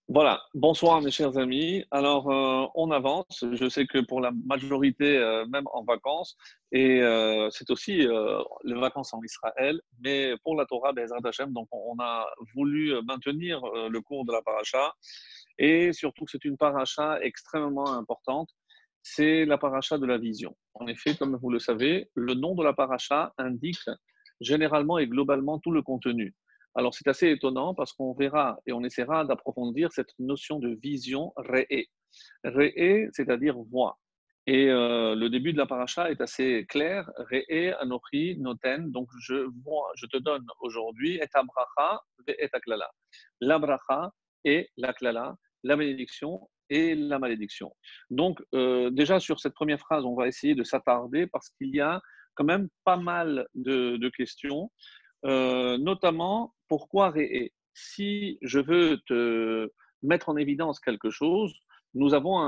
Voilà, bonsoir mes chers amis. Alors, on avance. Je sais que pour la majorité, même en vacances, et c'est aussi les vacances en Israël, mais pour la Torah, Be'ezrat Hashem, donc on a voulu maintenir le cours de la paracha, et surtout que c'est une paracha extrêmement importante. C'est la paracha de la vision. En effet, comme vous le savez, le nom de la paracha indique généralement et globalement tout le contenu. Alors, c'est assez étonnant parce qu'on verra et on essaiera d'approfondir cette notion de vision réé. Réé, c'est-à-dire voix. Et le début de la paracha est assez clair. Réé, anochi, noten. Donc, je vois, je te donne aujourd'hui et abracha et aklala. La bracha et la klala, la bénédiction et la malédiction. Donc, déjà sur cette première phrase, on va essayer de s'attarder parce qu'il y a quand même pas mal de questions. Notamment, pourquoi Réé? Si je veux te mettre en évidence quelque chose, nous avons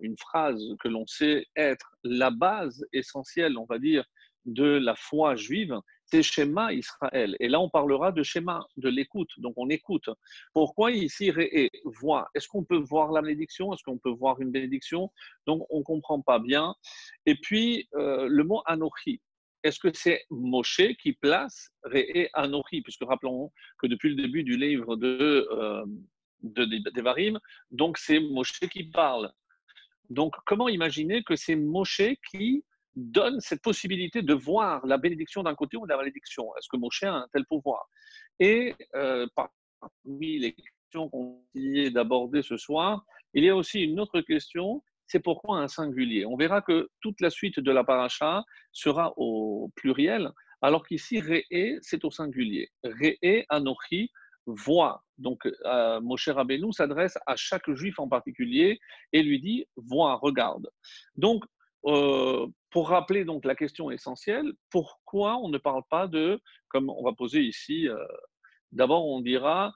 une phrase que l'on sait être la base essentielle, on va dire, de la foi juive, c'est Shema Israël. Et là, on parlera de Shema, de l'écoute. Donc, on écoute. Pourquoi ici Réé, voix? Est-ce qu'on peut voir la bénédiction? Est-ce qu'on peut voir une bénédiction? Donc, on ne comprend pas bien. Et puis, le mot Anochi. Est-ce que c'est Moshe qui place Réé Anochi? Puisque rappelons que depuis le début du livre de Devarim, donc c'est Moshe qui parle. Donc comment imaginer que c'est Moshe qui donne cette possibilité de voir la bénédiction d'un côté ou la malédiction? Est-ce que Moshe a un tel pouvoir? Et parmi les questions qu'on essayait d'aborder ce soir, il y a aussi une autre question, c'est pourquoi un singulier? On verra que toute la suite de la paracha sera au pluriel, alors qu'ici, Réé, c'est au singulier. Réé, Anochi, voit. Donc, Moshe Rabbeinu s'adresse à chaque juif en particulier et lui dit, vois, regarde. Donc, pour rappeler donc la question essentielle, pourquoi on ne parle pas de, comme on va poser ici, d'abord on dira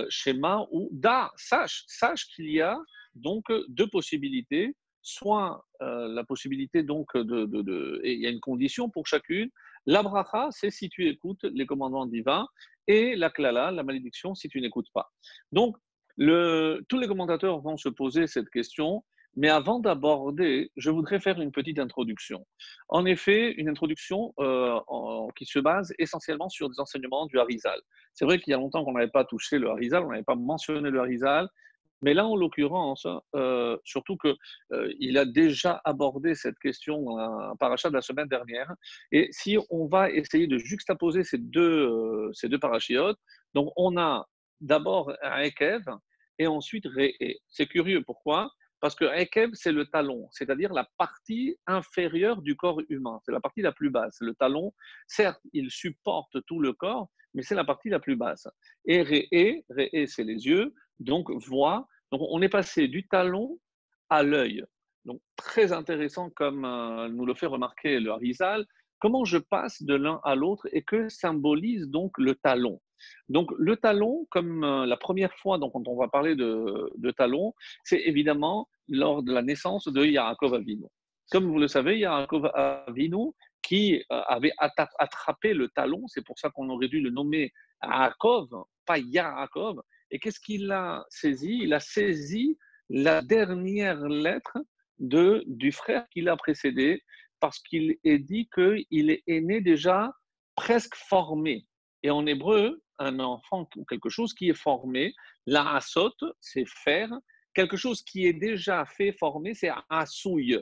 schéma ou da, sache qu'il y a donc deux possibilités, soit la possibilité donc et il y a une condition pour chacune. La bracha, c'est si tu écoutes les commandements divins, et la klala, la malédiction, si tu n'écoutes pas. Donc, tous les commentateurs vont se poser cette question, mais avant d'aborder, je voudrais faire une petite introduction. En effet, une introduction qui se base essentiellement sur des enseignements du Harizal. C'est vrai qu'il y a longtemps qu'on n'avait pas touché le Harizal, on n'avait pas mentionné le Harizal, mais là, en l'occurrence, surtout qu'il a déjà abordé cette question dans la paracha de la semaine dernière. Et si on va essayer de juxtaposer ces deux parachiotes, donc on a d'abord un Ekev et ensuite Re'e. C'est curieux, pourquoi? Parce que Ekev, c'est le talon, c'est-à-dire la partie inférieure du corps humain. C'est la partie la plus basse. Le talon, certes, il supporte tout le corps, mais c'est la partie la plus basse. Et Re'e, c'est les yeux, donc voix. Donc on est passé du talon à l'œil. Donc très intéressant comme nous le fait remarquer le Harizal. Comment je passe de l'un à l'autre et que symbolise donc le talon? Donc le talon, comme la première fois donc, quand on va parler de talon, c'est évidemment lors de la naissance de Yaakov Avinu. Comme vous le savez, Yaakov Avinu, qui avait attrapé le talon, c'est pour ça qu'on aurait dû le nommer Yaakov, pas Yaakov. Et qu'est-ce qu'il a saisi? Il a saisi la dernière lettre du frère qui l'a précédé, parce qu'il est dit qu'il est né déjà presque formé. Et en hébreu, un enfant ou quelque chose qui est formé, la asot, c'est faire, quelque chose qui est déjà fait, formé, c'est asouille,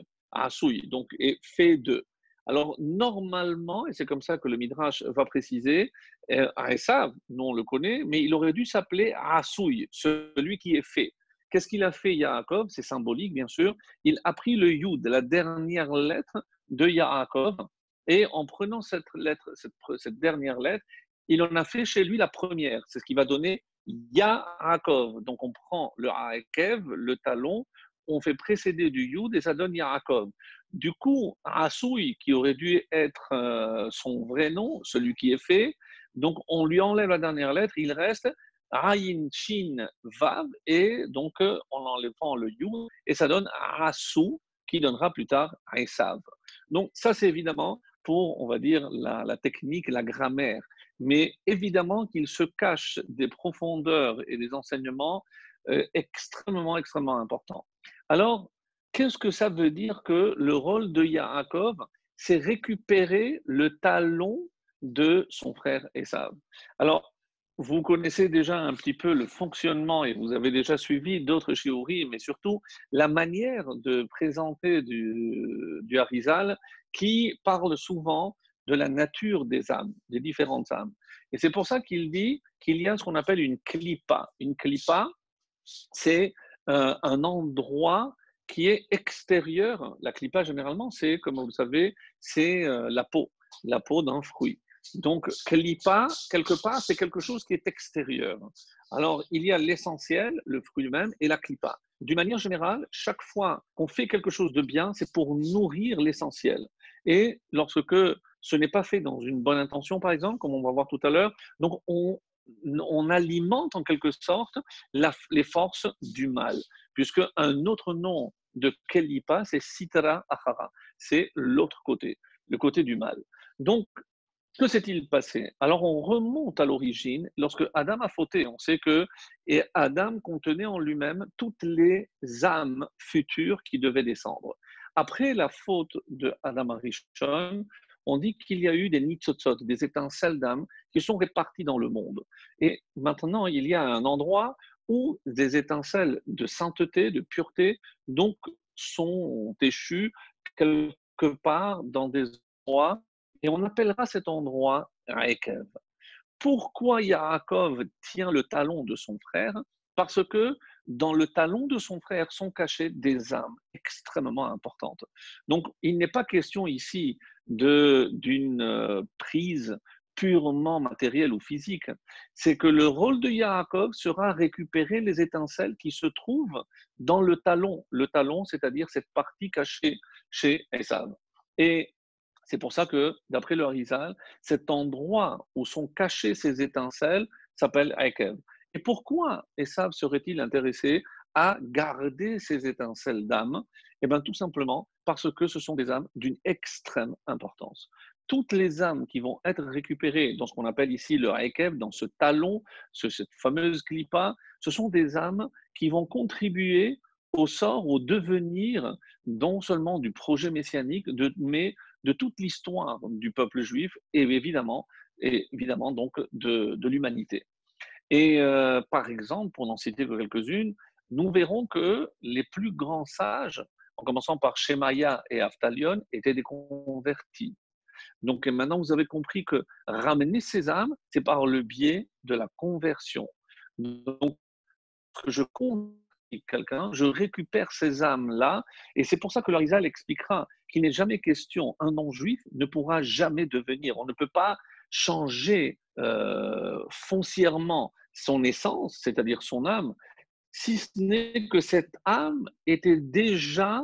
donc et fait de. Alors normalement, et c'est comme ça que le Midrash va préciser, Esav, nous on le connaît, mais il aurait dû s'appeler Asouille, celui qui est fait. Qu'est-ce qu'il a fait Yaakov? C'est symbolique bien sûr. Il a pris le Yud, la dernière lettre de Yaakov, et en prenant cette lettre, cette dernière lettre, il en a fait chez lui la première. C'est ce qui va donner Yaakov. Donc on prend le Haakev, le talon, on fait précéder du Yud et ça donne Yaakov. Du coup, Asoui, qui aurait dû être son vrai nom, celui qui est fait, donc on lui enlève la dernière lettre, il reste Ayin, Shin, Vav, et donc en enlevant le Yud, et ça donne Asou, qui donnera plus tard Esav. Donc ça, c'est évidemment pour, on va dire, la technique, la grammaire. mais évidemment qu'il se cache des profondeurs et des enseignements extrêmement, extrêmement importants. Alors, qu'est-ce que ça veut dire que le rôle de Yaakov, c'est récupérer le talon de son frère Esav? Alors, vous connaissez déjà un petit peu le fonctionnement et vous avez déjà suivi d'autres shiurim, mais surtout la manière de présenter du Harizal qui parle souvent de la nature des âmes, des différentes âmes. Et c'est pour ça qu'il dit qu'il y a ce qu'on appelle une klipa. Une klipa, c'est un endroit qui est extérieur. La klipa, généralement, c'est, comme vous le savez, c'est la peau d'un fruit. Donc, klipa, quelque part, c'est quelque chose qui est extérieur. Alors, il y a l'essentiel, le fruit lui-même, et la klipa. D'une manière générale, chaque fois qu'on fait quelque chose de bien, c'est pour nourrir l'essentiel. Et lorsque ce n'est pas fait dans une bonne intention, par exemple, comme on va voir tout à l'heure, donc on alimente en quelque sorte les forces du mal, puisque un autre nom de Kelipa, c'est Sitra Achara, c'est l'autre côté, le côté du mal. Donc, que s'est-il passé? Alors, on remonte à l'origine. Lorsque Adam a fauté, on sait que et Adam contenait en lui-même toutes les âmes futures qui devaient descendre. Après la faute de Adam Arishon, on dit qu'il y a eu des nitzotzot, des étincelles d'âme qui sont réparties dans le monde. Et maintenant, il y a un endroit où des étincelles de sainteté, de pureté, donc sont échues quelque part dans des endroits et on appellera cet endroit Rekev. Pourquoi Yaakov tient le talon de son frère? Parce que dans le talon de son frère sont cachées des âmes extrêmement importantes. Donc, il n'est pas question ici d'une prise purement matérielle ou physique. C'est que le rôle de Yaakov sera récupérer les étincelles qui se trouvent dans le talon. Le talon, c'est-à-dire cette partie cachée chez Esav. Et c'est pour ça que, d'après le Harizal, cet endroit où sont cachées ces étincelles s'appelle Akev. Et pourquoi Esav serait-il intéressé à garder ces étincelles d'âme? Eh bien, tout simplement parce que ce sont des âmes d'une extrême importance. Toutes les âmes qui vont être récupérées dans ce qu'on appelle ici le Akev, dans ce talon, cette fameuse clipa, ce sont des âmes qui vont contribuer au sort, au devenir, non seulement du projet messianique, mais de toute l'histoire du peuple juif et évidemment donc de l'humanité. Et par exemple, pour n'en citer que quelques-unes, nous verrons que les plus grands sages, en commençant par Shemaya et Aftalion, étaient des convertis. Donc maintenant, vous avez compris que ramener ces âmes, c'est par le biais de la conversion. Donc, que je convertis quelqu'un, je récupère ces âmes-là, et c'est pour ça que l'Arizal expliquera qu'il n'est jamais question, un non-juif ne pourra jamais devenir, on ne peut pas changer foncièrement son essence, c'est-à-dire son âme, si ce n'est que cette âme était déjà,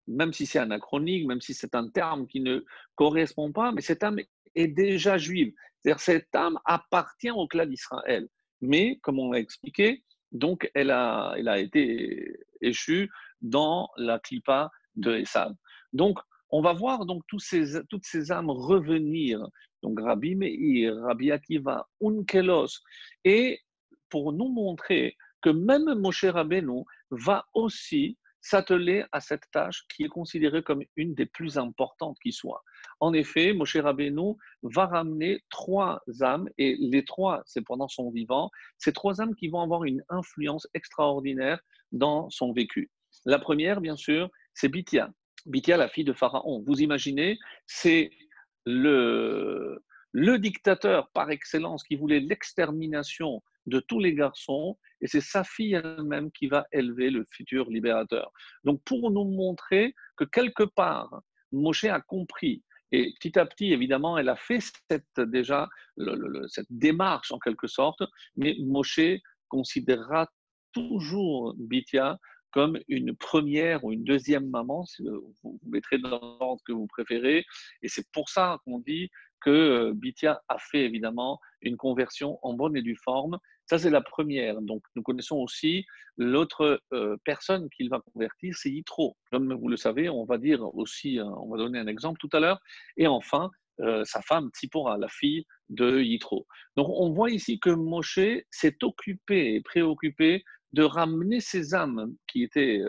même si c'est anachronique, même si c'est un terme qui ne correspond pas, mais cette âme est déjà juive. C'est-à-dire cette âme appartient au clan d'Israël. Mais, comme on l'a expliqué, donc elle a été échue dans la clipa de Esav. Donc, on va voir donc toutes ces âmes revenir. Donc, Rabbi Meir, Rabbi Akiva, Unkelos. Et pour nous montrer que même Moshe Rabbeinu va aussi s'atteler à cette tâche qui est considérée comme une des plus importantes qui soit. En effet, Moshe Rabbeinu va ramener trois âmes, et les trois, c'est pendant son vivant, ces trois âmes qui vont avoir une influence extraordinaire dans son vécu. La première, bien sûr, c'est Bithia. Bithia, la fille de Pharaon. Vous imaginez, c'est le dictateur par excellence qui voulait l'extermination de tous les garçons, et c'est sa fille elle-même qui va élever le futur libérateur. Donc pour nous montrer que quelque part, Moshe a compris, et petit à petit, évidemment, elle a fait cette démarche en quelque sorte, mais Moshe considérera toujours Bithia comme une première ou une deuxième maman, si vous mettrez dans l'ordre que vous préférez, et c'est pour ça qu'on dit que Bithia a fait évidemment une conversion en bonne et due forme. Ça, c'est la première. Donc, nous connaissons aussi l'autre personne qu'il va convertir, c'est Yitro. Comme vous le savez, on va dire aussi, on va donner un exemple tout à l'heure. Et enfin, sa femme Tsipora, la fille de Yitro. Donc on voit ici que Moshe s'est occupé et préoccupé de ramener ces âmes qui étaient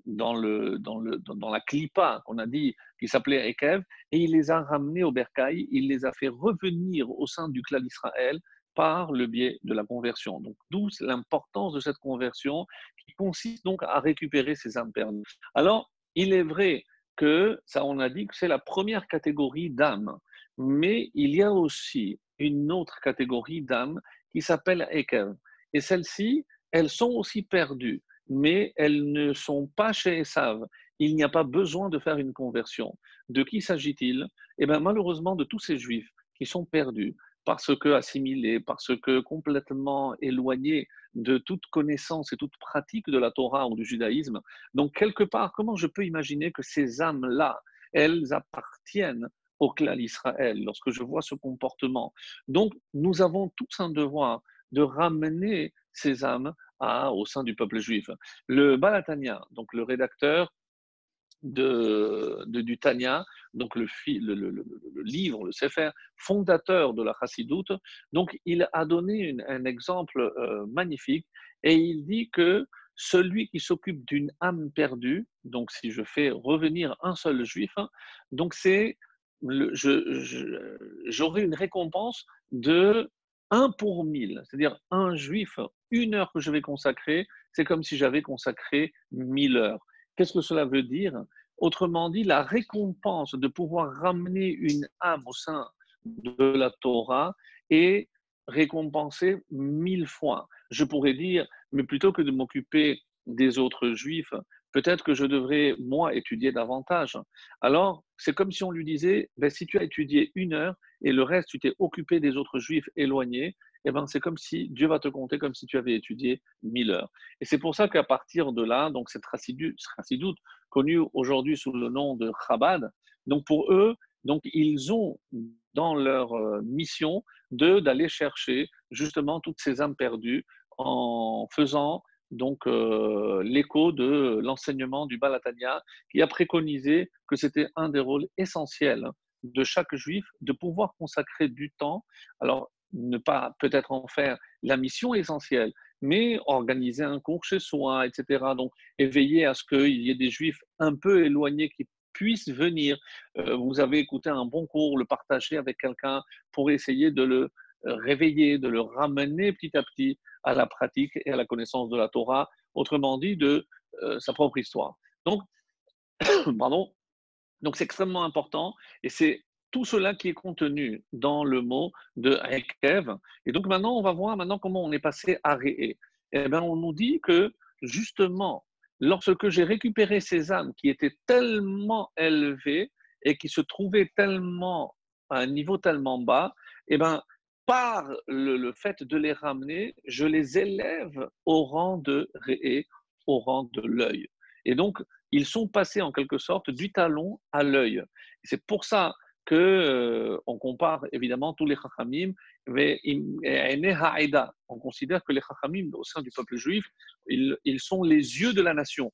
dans la clipa qu'on a dit, qui s'appelait Ekev, et il les a ramenés au Bercail, il les a fait revenir au sein du clan d'Israël par le biais de la conversion. Donc, d'où l'importance de cette conversion qui consiste donc à récupérer ces âmes perdues. Alors, il est vrai que, ça on a dit que c'est la première catégorie d'âmes, mais il y a aussi une autre catégorie d'âmes qui s'appelle Ekev. Et celles-ci, elles sont aussi perdues, mais elles ne sont pas chez Esav. Il n'y a pas besoin de faire une conversion. De qui s'agit-il? Eh bien, malheureusement, de tous ces juifs qui sont perdus parce que assimilés, parce que complètement éloignés de toute connaissance et toute pratique de la Torah ou du judaïsme. Donc, quelque part, comment je peux imaginer que ces âmes-là, elles appartiennent au clan d'Israël lorsque je vois ce comportement? Donc, nous avons tous un devoir de ramener ces âmes au sein du peuple juif. Le Balatania, donc le rédacteur du Tanya, donc le livre, le Sefer, fondateur de la Chassidoute, donc il a donné un exemple magnifique et il dit que celui qui s'occupe d'une âme perdue, donc si je fais revenir un seul juif, donc j'aurai une récompense de 1 pour 1000, c'est-à-dire un juif, 1 heure que je vais consacrer, c'est comme si j'avais consacré 1000 heures. Qu'est-ce que cela veut dire? Autrement dit, la récompense de pouvoir ramener une âme au sein de la Torah est récompensée 1000 fois. Je pourrais dire, mais plutôt que de m'occuper des autres juifs, peut-être que je devrais, moi, étudier davantage. Alors, c'est comme si on lui disait, ben, si tu as étudié 1 heure et le reste, tu t'es occupé des autres juifs éloignés, eh ben, c'est comme si Dieu va te compter comme si tu avais étudié 1000 heures. Et c'est pour ça qu'à partir de là, donc cette chassidoute, connue aujourd'hui sous le nom de Chabad, donc pour eux, donc ils ont dans leur mission d'aller chercher justement toutes ces âmes perdues en faisant donc l'écho de l'enseignement du Balatania qui a préconisé que c'était un des rôles essentiels de chaque juif de pouvoir consacrer du temps. Alors, ne pas peut-être en faire la mission essentielle, mais organiser un cours chez soi, etc. Donc, et veiller à ce qu'il y ait des juifs un peu éloignés qui puissent venir. Vous avez écouté un bon cours, le partager avec quelqu'un pour essayer de le réveiller, de le ramener petit à petit à la pratique et à la connaissance de la Torah, autrement dit, de sa propre histoire. Donc, pardon, donc c'est extrêmement important et c'est tout cela qui est contenu dans le mot de Hekev. Et donc maintenant, on va voir maintenant comment on est passé à Réé. Eh bien, on nous dit que justement, lorsque j'ai récupéré ces âmes qui étaient tellement élevées et qui se trouvaient tellement à un niveau tellement bas, eh bien, par le fait de les ramener, je les élève au rang de Réé, au rang de l'œil. Et donc, ils sont passés en quelque sorte du talon à l'œil. C'est pour ça que on compare évidemment tous les chachamim, mais on considère que les chachamim au sein du peuple juif, ils sont les yeux de la nation.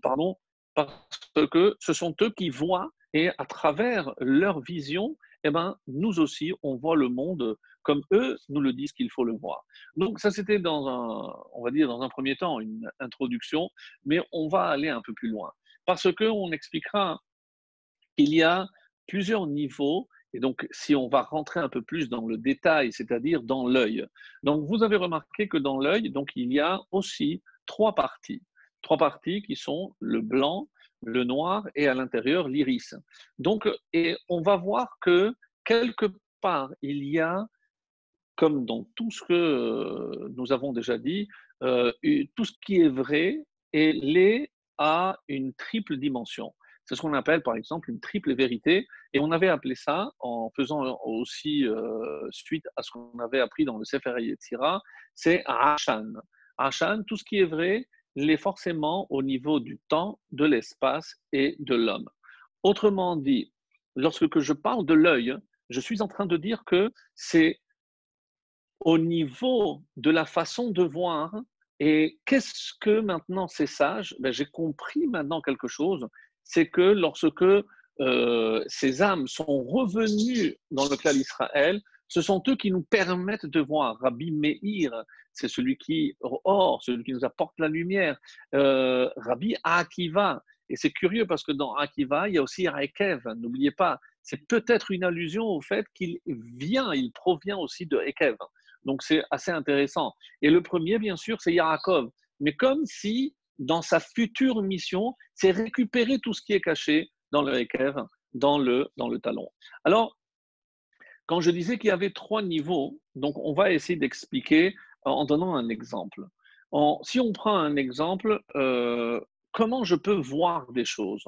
Pardon, parce que ce sont eux qui voient et à travers leur vision, eh ben, nous aussi, on voit le monde comme eux nous le disent qu'il faut le voir. Donc ça, c'était on va dire dans un premier temps, une introduction, mais on va aller un peu plus loin. Parce qu'on expliquera qu'il y a plusieurs niveaux, et donc si on va rentrer un peu plus dans le détail, c'est-à-dire dans l'œil. Donc vous avez remarqué que dans l'œil, donc il y a aussi trois parties. Trois parties qui sont le blanc, le noir et à l'intérieur l'iris. Donc, et on va voir que quelque part, il y a, comme dans tout ce que nous avons déjà dit, tout ce qui est vrai et l'est à une triple dimension. C'est ce qu'on appelle par exemple une triple vérité. Et on avait appelé ça, en faisant aussi suite à ce qu'on avait appris dans le Sefer Yetzira, c'est Ashan. Ashan, tout ce qui est vrai, l'est forcément au niveau du temps, de l'espace et de l'homme. Autrement dit, lorsque je parle de l'œil, je suis en train de dire que c'est au niveau de la façon de voir. Et qu'est-ce que maintenant c'est sage? Ben, j'ai compris maintenant quelque chose, c'est que lorsque ces âmes sont revenues dans le clan d'Israël, ce sont eux qui nous permettent de voir. Rabbi Meir, c'est celui qui, celui qui nous apporte la lumière. Rabbi Akiva, et c'est curieux parce que dans Akiva, il y a aussi Rekev, n'oubliez pas, c'est peut-être une allusion au fait qu'il vient, il provient aussi de Rekev. Donc c'est assez intéressant. Et le premier, bien sûr, c'est Yaakov. Mais comme si, dans sa future mission, c'est récupérer tout ce qui est caché dans le Rekev, dans le talon. Alors, quand je disais qu'il y avait trois niveaux, donc on va essayer d'expliquer en donnant un exemple. Si on prend un exemple, comment je peux voir des choses?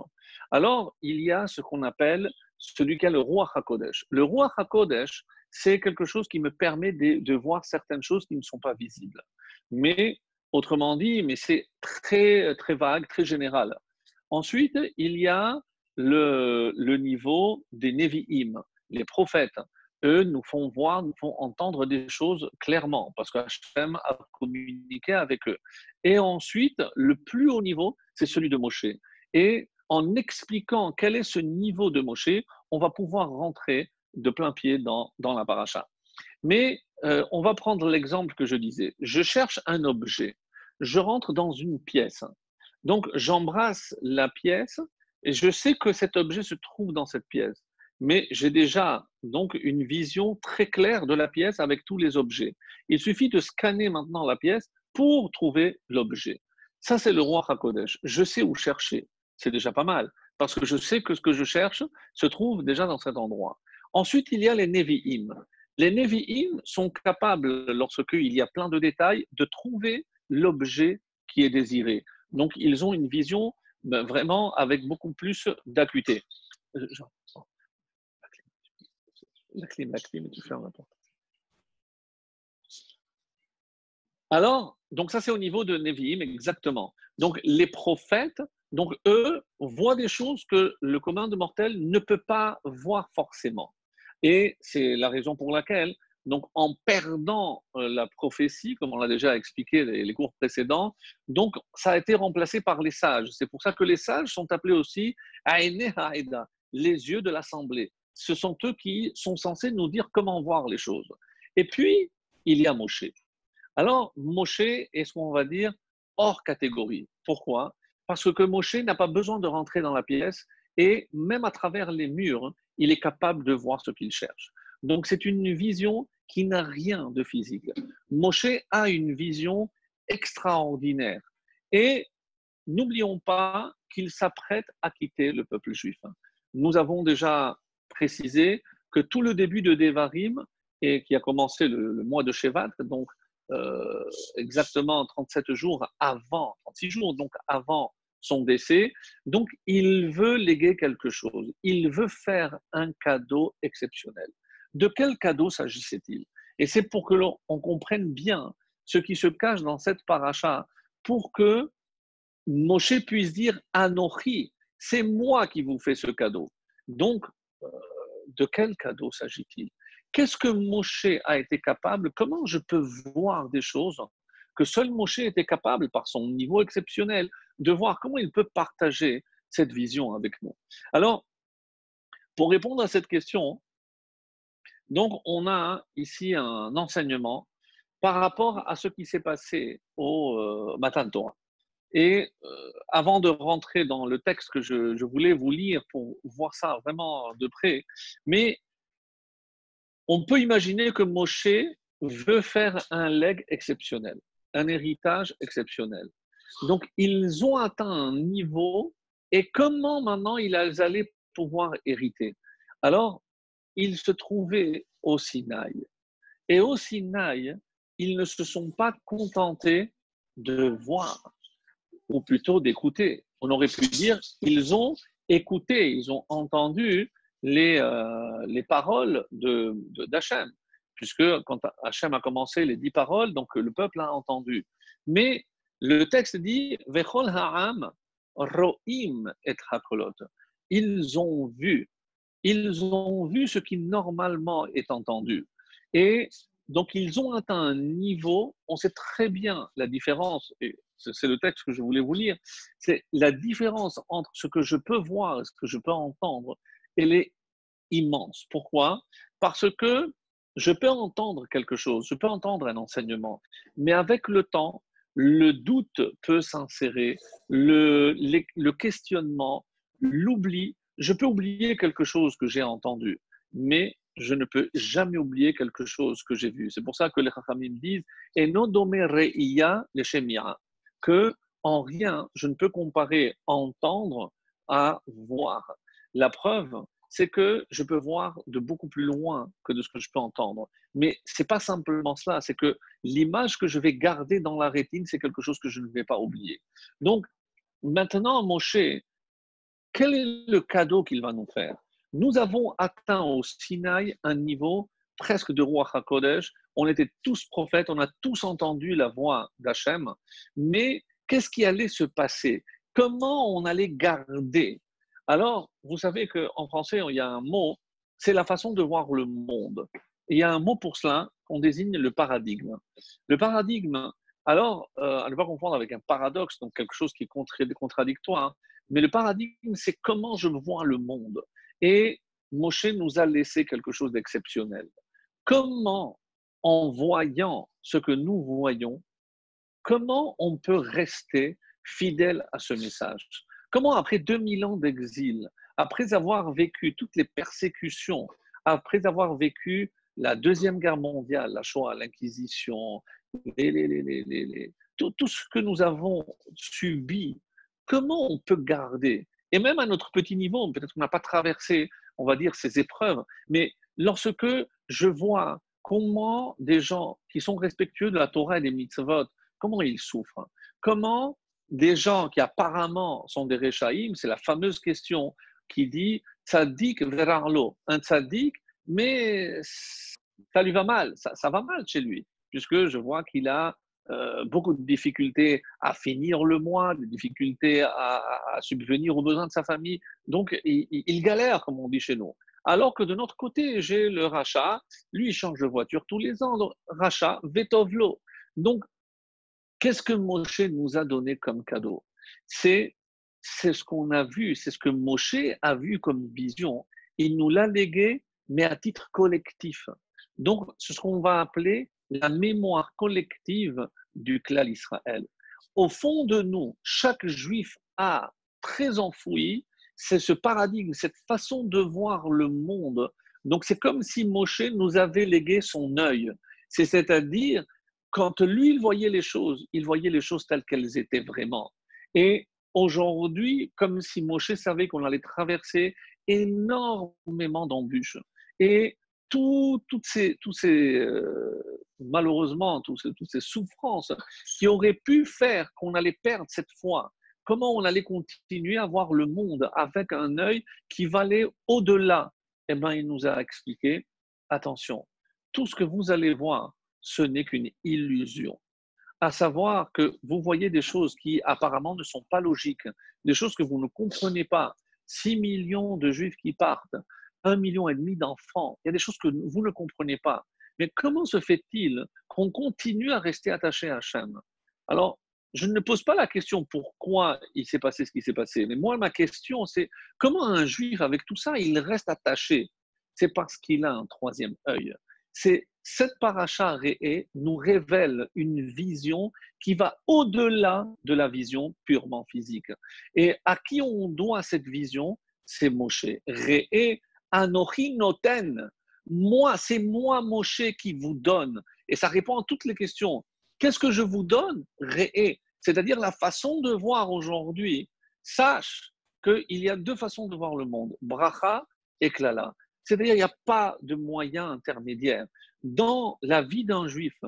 Alors, il y a ce qu'on appelle celui qui a le Ruach HaKodesh. Le Ruach HaKodesh, c'est quelque chose qui me permet de voir certaines choses qui ne sont pas visibles. Mais, autrement dit, mais c'est très, très vague, très général. Ensuite, il y a le niveau des Nevi'im, les prophètes. Eux nous font voir, nous font entendre des choses clairement, parce qu'Hachem a communiqué avec eux. Et ensuite, le plus haut niveau, c'est celui de Moshe. Et en expliquant quel est ce niveau de Moshe, on va pouvoir rentrer de plein pied dans la paracha. Mais on va prendre l'exemple que je disais. Je cherche un objet. Je rentre dans une pièce. Donc, j'embrasse la pièce et je sais que cet objet se trouve dans cette pièce. Mais j'ai déjà donc une vision très claire de la pièce avec tous les objets. Il suffit de scanner maintenant la pièce pour trouver l'objet. Ça, c'est le Ruach HaKodesh. Je sais où chercher. C'est déjà pas mal, parce que je sais que ce que je cherche se trouve déjà dans cet endroit. Ensuite, il y a les Nevi'im. Les Nevi'im sont capables, lorsqu'il y a plein de détails, de trouver l'objet qui est désiré. Donc, ils ont une vision vraiment avec beaucoup plus d'acuité. La clim, tu fermes la porte. Alors, donc ça c'est au niveau de Nevi'im, exactement. Donc les prophètes, donc eux, voient des choses que le commun de mortel ne peut pas voir forcément. Et c'est la raison pour laquelle, donc en perdant la prophétie, comme on l'a déjà expliqué les cours précédents, donc ça a été remplacé par les sages. C'est pour ça que les sages sont appelés aussi Aene Haeda, les yeux de l'assemblée. Ce sont eux qui sont censés nous dire comment voir les choses. Et puis, il y a Moshe. Alors, Moshe est ce qu'on va dire hors catégorie. Pourquoi? Parce que Moshe n'a pas besoin de rentrer dans la pièce et même à travers les murs, il est capable de voir ce qu'il cherche. Donc, c'est une vision qui n'a rien de physique. Moshe a une vision extraordinaire. Et n'oublions pas qu'il s'apprête à quitter le peuple juif. Nous avons déjà précisé que tout le début de Devarim, et qui a commencé le mois de Shevat, donc exactement 37 jours avant, 36 jours donc avant son décès, donc il veut léguer quelque chose, il veut faire un cadeau exceptionnel. De quel cadeau s'agissait-il? Et c'est pour que l'on comprenne bien ce qui se cache dans cette paracha, pour que Moshe puisse dire Anochi, c'est moi qui vous fais ce cadeau. Donc, de quel cadeau s'agit-il? Qu'est-ce que Moshe a été capable? Comment je peux voir des choses que seul Moshe était capable, par son niveau exceptionnel, de voir? Comment il peut partager cette vision avec nous? Alors, pour répondre à cette question, donc on a ici un enseignement par rapport à ce qui s'est passé au Matan Torah. Et avant de rentrer dans le texte que je voulais vous lire pour voir ça vraiment de près, mais on peut imaginer que Moshe veut faire un legs exceptionnel, un héritage exceptionnel. Donc, ils ont atteint un niveau, et comment maintenant ils allaient pouvoir hériter? Alors, ils se trouvaient au Sinaï. Et au Sinaï, ils ne se sont pas contentés de voir, ou plutôt d'écouter. On aurait pu dire, ils ont écouté, ils ont entendu les paroles d'Hachem, puisque quand Hachem a commencé les 10 paroles, donc le peuple a entendu. Mais le texte dit, Vechol ha'am ro'im et hakolot. Ils ont vu ce qui normalement est entendu. Et Donc, ils ont atteint un niveau, on sait très bien la différence, et c'est le texte que je voulais vous lire, c'est la différence entre ce que je peux voir et ce que je peux entendre, elle est immense. Pourquoi? Parce que je peux entendre quelque chose, je peux entendre un enseignement, mais avec le temps, le doute peut s'insérer, le questionnement, l'oubli. Je peux oublier quelque chose que j'ai entendu, mais je ne peux jamais oublier quelque chose que j'ai vu. C'est pour ça que les Chachamim disent et non domé reiya le shemia, que en rien je ne peux comparer entendre à voir. La preuve, c'est que je peux voir de beaucoup plus loin que de ce que je peux entendre. Mais ce n'est pas simplement cela, c'est que l'image que je vais garder dans la rétine, c'est quelque chose que je ne vais pas oublier. Donc, maintenant, Moshe, quel est le cadeau qu'il va nous faire? Nous avons atteint au Sinaï un niveau presque de Ruach HaKodesh. On était tous prophètes, on a tous entendu la voix d'Hachem, mais qu'est-ce qui allait se passer? Comment on allait garder? Alors, vous savez qu'en français, il y a un mot, c'est la façon de voir le monde. Et il y a un mot pour cela qu'on désigne le paradigme. Le paradigme, alors, à ne pas confondre avec un paradoxe, donc quelque chose qui est contradictoire, mais le paradigme, c'est comment je vois le monde. Et Moshe nous a laissé quelque chose d'exceptionnel. Comment, en voyant ce que nous voyons, comment on peut rester fidèle à ce message? Comment, après 2000 ans d'exil, après avoir vécu toutes les persécutions, après avoir vécu la Deuxième Guerre mondiale, la Shoah, l'Inquisition, tout ce que nous avons subi, comment on peut garder? Et même à notre petit niveau, peut-être qu'on n'a pas traversé, on va dire, ces épreuves, mais lorsque je vois comment des gens qui sont respectueux de la Torah et des mitzvot, comment ils souffrent? Comment des gens qui apparemment sont des Réchaïm, c'est la fameuse question qui dit tzaddik verarlo, un tzaddik, mais ça lui va mal, ça va mal chez lui, puisque je vois qu'il a beaucoup de difficultés à finir le mois, des difficultés à subvenir aux besoins de sa famille. Donc, il galère, comme on dit chez nous. Alors que de notre côté, j'ai le rachat, lui, il change de voiture tous les ans, donc rachat, vetovlo. Donc, qu'est-ce que Moshe nous a donné comme cadeau? C'est ce qu'on a vu, c'est ce que Moshe a vu comme vision. Il nous l'a légué, mais à titre collectif. Donc, c'est ce qu'on va appeler la mémoire collective du clan Israël. Au fond de nous, chaque juif a très enfoui, c'est ce paradigme, cette façon de voir le monde. Donc, c'est comme si Moshe nous avait légué son œil. C'est-à-dire, quand lui, il voyait les choses telles qu'elles étaient vraiment. Et aujourd'hui, comme si Moshe savait qu'on allait traverser énormément d'embûches. Et malheureusement, toutes ces souffrances qui auraient pu faire qu'on allait perdre cette foi, comment on allait continuer à voir le monde avec un œil qui valait au-delà. Eh bien, il nous a expliqué, attention, tout ce que vous allez voir, ce n'est qu'une illusion. À savoir que vous voyez des choses qui apparemment ne sont pas logiques, des choses que vous ne comprenez pas. 6 millions de juifs qui partent, 1,5 million d'enfants, il y a des choses que vous ne comprenez pas. Mais comment se fait-il qu'on continue à rester attaché à Hachem? Alors, je ne pose pas la question pourquoi il s'est passé ce qui s'est passé, mais moi, ma question, c'est comment un juif, avec tout ça, il reste attaché? C'est parce qu'il a un troisième œil. C'est cette paracha Réé nous révèle une vision qui va au-delà de la vision purement physique. Et à qui on doit cette vision? C'est Moshe. Réé Anochi Noten. Moi, c'est moi, Moshe, qui vous donne. Et ça répond à toutes les questions. Qu'est-ce que je vous donne? Réé. C'est-à-dire la façon de voir aujourd'hui. Sache qu'il y a deux façons de voir le monde, bracha et klala. C'est-à-dire qu'il n'y a pas de moyen intermédiaire. Dans la vie d'un juif,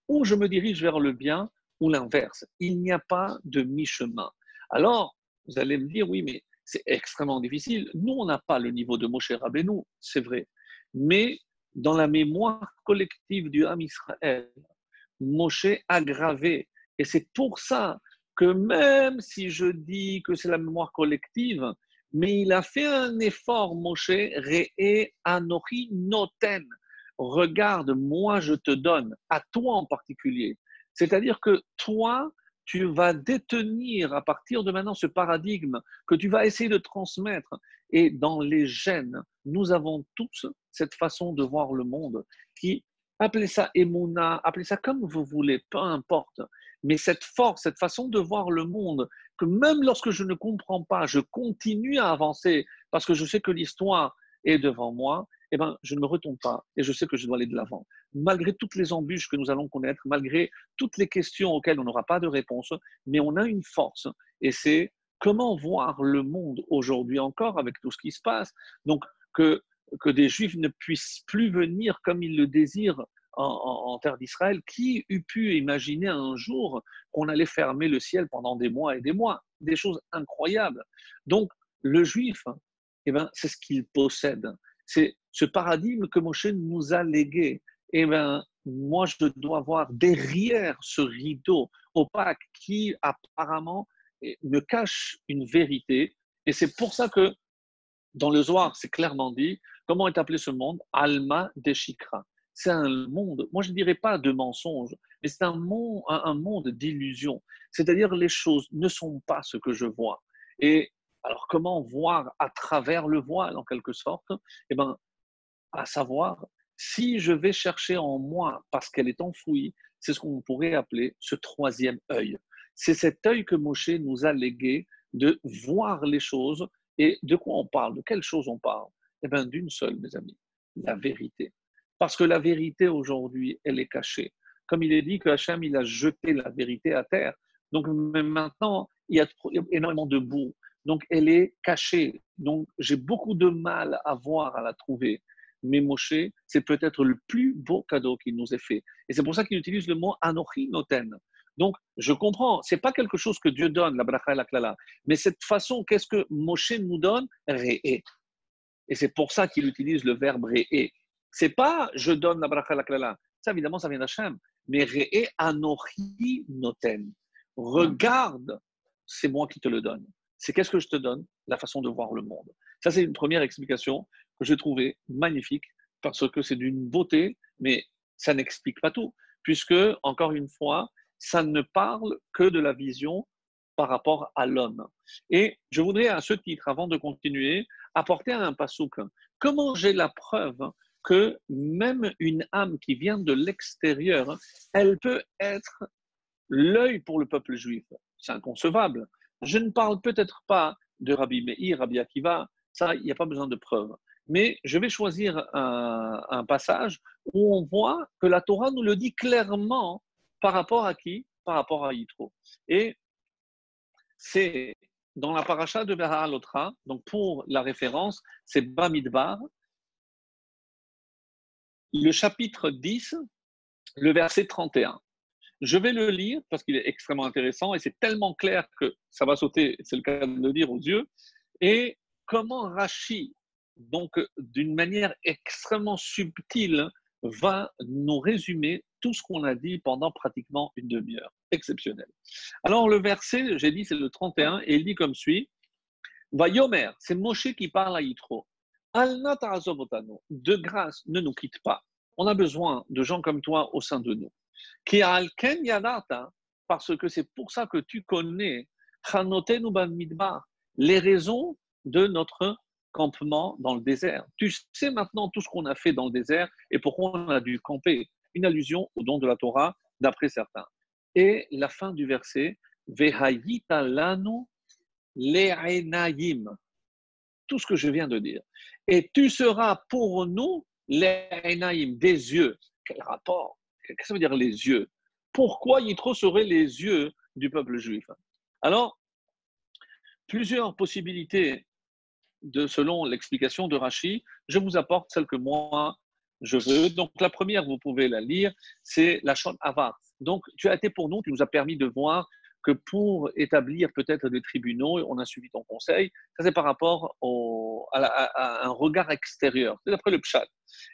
ou je me dirige vers le bien, ou l'inverse. Il n'y a pas de mi-chemin. Alors, vous allez me dire, oui, mais c'est extrêmement difficile. Nous, on n'a pas le niveau de Moshe Rabbeinu, c'est vrai. Mais dans la mémoire collective du Ham Israël, Moshe a gravé. Et c'est pour ça que même si je dis que c'est la mémoire collective, mais il a fait un effort, Moshe, Re'e Anochi Noten. regarde, moi je te donne, à toi en particulier. C'est-à-dire que toi, tu vas détenir à partir de maintenant ce paradigme que tu vas essayer de transmettre. Et dans les gènes, nous avons tous cette façon de voir le monde qui, appelez ça émouna, appelez ça comme vous voulez, peu importe. Mais cette force, cette façon de voir le monde, que même lorsque je ne comprends pas, je continue à avancer parce que je sais que l'histoire est devant moi, eh ben, je ne me retourne pas et je sais que je dois aller de l'avant. Malgré toutes les embûches que nous allons connaître, malgré toutes les questions auxquelles on n'aura pas de réponse, mais on a une force et c'est comment voir le monde aujourd'hui encore avec tout ce qui se passe. Donc, que des Juifs ne puissent plus venir comme ils le désirent en terre d'Israël. Qui eût pu imaginer un jour qu'on allait fermer le ciel pendant des mois et des mois? Des choses incroyables. Donc, le Juif, eh ben, c'est ce qu'il possède. C'est ce paradigme que Moshe nous a légué. Eh ben, moi, je dois voir derrière ce rideau opaque qui apparemment me cache une vérité. Et c'est pour ça que dans le Zohar, c'est clairement dit, comment est appelé ce monde? Alma Deshikra. C'est un monde, moi je ne dirais pas de mensonges, mais c'est un monde d'illusions. C'est-à-dire les choses ne sont pas ce que je vois. Et alors comment voir à travers le voile en quelque sorte? Eh bien, à savoir, si je vais chercher en moi parce qu'elle est enfouie, c'est ce qu'on pourrait appeler ce troisième œil. C'est cet œil que Moshe nous a légué de voir les choses. Et de quoi on parle? De quelle chose on parle? Eh bien, d'une seule, mes amis, la vérité. Parce que la vérité aujourd'hui, elle est cachée. Comme il est dit que Hachem, il a jeté la vérité à terre. Donc même maintenant, il y a énormément de boue. Donc elle est cachée. Donc j'ai beaucoup de mal à voir, à la trouver. Mais Moshe, c'est peut-être le plus beau cadeau qu'il nous ait fait. Et c'est pour ça qu'il utilise le mot Anochi Noten. Donc, je comprends, c'est pas quelque chose que Dieu donne, la bracha et la klala, mais cette façon, qu'est-ce que Moshe nous donne? Re'e. Et c'est pour ça qu'il utilise le verbe re'e. C'est pas je donne la bracha et la klala. Ça, évidemment, ça vient d'Hachem. Mais re'e Anochi Noten. Regarde, c'est moi qui te le donne. C'est qu'est-ce que je te donne? La façon de voir le monde. Ça, c'est une première explication que j'ai trouvée magnifique parce que c'est d'une beauté, mais ça n'explique pas tout. Puisque, encore une fois, ça ne parle que de la vision par rapport à l'homme. Et je voudrais, à ce titre, avant de continuer, apporter un pasouk. Comment j'ai la preuve que même une âme qui vient de l'extérieur, elle peut être l'œil pour le peuple juif? C'est inconcevable. Je ne parle peut-être pas de Rabbi Meir, Rabbi Akiva, ça, il n'y a pas besoin de preuves. Mais je vais choisir un passage où on voit que la Torah nous le dit clairement par rapport à qui? Par rapport à Yitro. Et c'est dans la paracha de Beha'alotra, donc pour la référence, c'est Bamidbar, le chapitre 10, le verset 31. Je vais le lire parce qu'il est extrêmement intéressant et c'est tellement clair que ça va sauter, c'est le cas de le dire aux yeux. Et comment Rashi, donc d'une manière extrêmement subtile, va nous résumer tout ce qu'on a dit pendant pratiquement une demi-heure. Exceptionnel. Alors le verset, j'ai dit, c'est le 31 et il dit comme suit. Vayomer, c'est Moshe qui parle à Yitro. Alna ta'azovotano, de grâce, ne nous quitte pas. On a besoin de gens comme toi au sein de nous. Qui alken yadata, parce que c'est pour ça que tu connais chanotenu bamidbar, les raisons de notre campement dans le désert. Tu sais maintenant tout ce qu'on a fait dans le désert et pourquoi on a dû camper. Une allusion au don de la Torah d'après certains. Et la fin du verset, vehayita lanu le'enayim, tout ce que je viens de dire. Et tu seras pour nous le'enayim, des yeux. Quel rapport? Qu'est-ce que ça veut dire les yeux? Pourquoi Yitro serait les yeux du peuple juif? Alors, plusieurs possibilités selon l'explication de Rashi. Je vous apporte celle que moi je veux. Donc, la première, vous pouvez la lire, c'est la Shon Avar. Donc, tu as été pour nous, tu nous as permis de voir que pour établir peut-être des tribunaux, on a suivi ton conseil. Ça, c'est par rapport à un regard extérieur. C'est d'après le Pshat.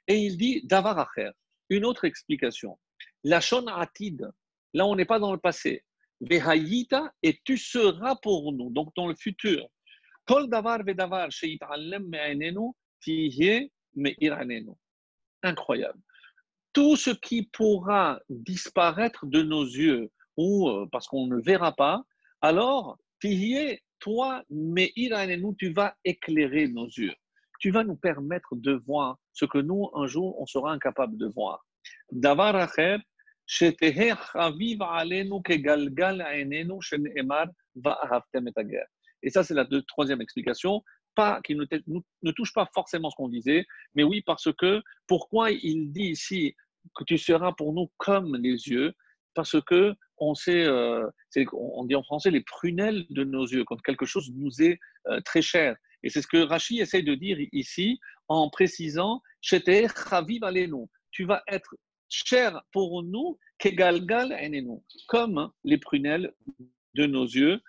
Et il dit Davar Acher. Une autre explication. La Shon Atid. Là, on n'est pas dans le passé. Vehayita, et tu seras pour nous, donc dans le futur. Kol davar vedavar sheit'alem me'anenu tiye me'ir anenu. Incroyable. tout ce qui pourra disparaître de nos yeux, ou parce qu'on ne verra pas, alors, toi, Meir Ainenu, tu vas éclairer nos yeux. Tu vas nous permettre de voir ce que nous, un jour, on sera incapable de voir. Davar acher, shetehe chaviv alenu kegalgal ainenu shene'emar va'ahavtem et hager. Et ça, c'est la troisième explication. Pas, qui ne touche pas forcément ce qu'on disait, mais oui, parce que pourquoi il dit ici que tu seras pour nous comme les yeux, parce que on sait, on dit en français les prunelles de nos yeux, quand quelque chose nous est très cher. Et c'est ce que Rashi essaye de dire ici en précisant Shete'er chaviv alenu. Tu vas être cher pour nous, kegalgal ainenu, comme les prunelles de nos yeux.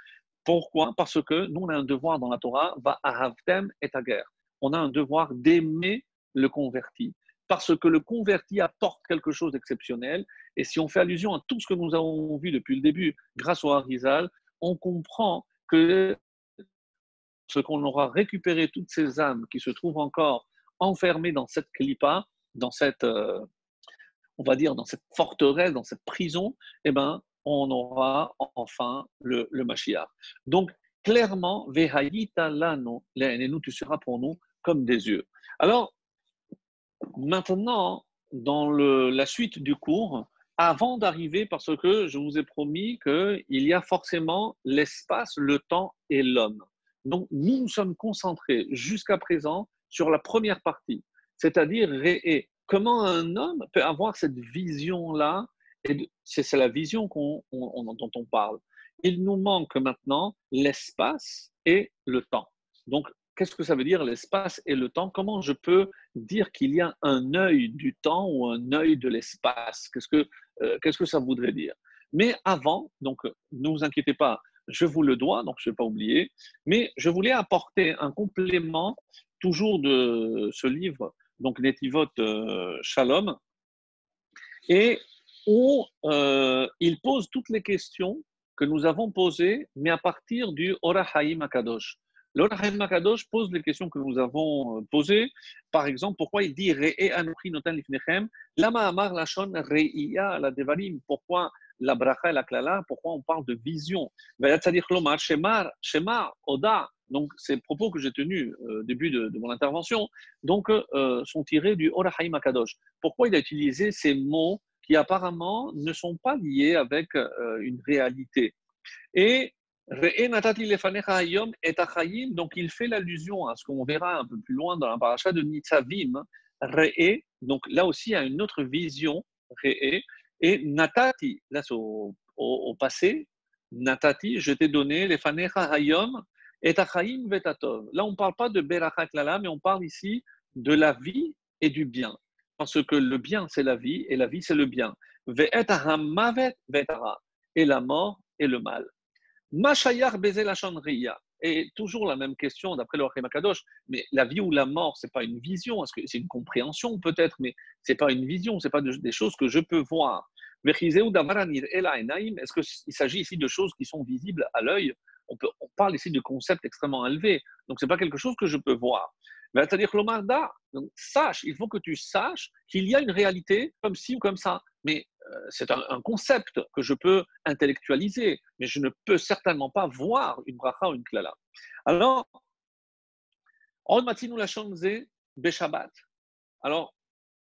Pourquoi? Parce que nous, on a un devoir dans la Torah, va ahavtem et hager. On a un devoir d'aimer le converti. Parce que le converti apporte quelque chose d'exceptionnel. Et si on fait allusion à tout ce que nous avons vu depuis le début, grâce au Harizal, on comprend que ce qu'on aura récupéré toutes ces âmes qui se trouvent encore enfermées dans cette klipa, dans cette, on va dire, dans cette forteresse, dans cette prison, eh ben, on aura enfin le Mashiach. Donc, clairement, Vehayita lano, nous, tu seras pour nous comme des yeux. Alors, maintenant, dans la suite du cours, avant d'arriver, parce que je vous ai promis qu'il y a forcément l'espace, le temps et l'homme. Donc, nous nous sommes concentrés jusqu'à présent sur la première partie, c'est-à-dire Réé. Comment un homme peut avoir cette vision-là, et c'est la vision dont on parle. Il nous manque maintenant l'espace et le temps. Donc, qu'est-ce que ça veut dire l'espace et le temps? Comment je peux dire qu'il y a un œil du temps ou un œil de l'espace? Qu'est-ce que ça voudrait dire? Mais avant, donc ne vous inquiétez pas, je vous le dois, donc je ne vais pas oublier, mais je voulais apporter un complément toujours de ce livre, donc Netivot Shalom, et où il pose toutes les questions que nous avons posées, mais à partir du Ora Haim Akadosh. L'Ora Haim Akadosh pose les questions que nous avons posées. Par exemple, pourquoi il dit Re'e Anochi Noten Lifnechem, Lama Amar Lashon Re'iya la Devarim, pourquoi la bracha et la klala, pourquoi on parle de vision. Shema, Oda, donc ces propos que j'ai tenus au début de mon intervention, donc sont tirés du Ora Haim Akadosh. Pourquoi il a utilisé ces mots qui apparemment ne sont pas liés avec une réalité. Et donc il fait l'allusion à ce qu'on verra un peu plus loin dans la paracha de Nitzavim, donc là aussi il y a une autre vision, et Natati, là c'est au passé, Natati, je t'ai donné les fanecha hayom et achayim vetatov. Là on ne parle pas de berachat lala, mais on parle ici de la vie et du bien. Parce que le bien, c'est la vie, et la vie, c'est le bien. Et la mort et le mal. Mashayar bezel la Et toujours la même question d'après le Rachem Akadosh, mais la vie ou la mort, c'est pas une vision, c'est une compréhension peut-être, mais c'est pas une vision, c'est pas des choses que je peux voir. Est-ce qu'il s'agit ici de choses qui sont visibles à l'œil? On parle ici de concepts extrêmement élevés, donc c'est pas quelque chose que je peux voir. C'est-à-dire que l'Omarda, sache, il faut que tu saches qu'il y a une réalité comme ci ou comme ça. Mais c'est un concept que je peux intellectualiser, mais je ne peux certainement pas voir une bracha ou une klala. Alors, on matinu la shonze beshabbat. Alors,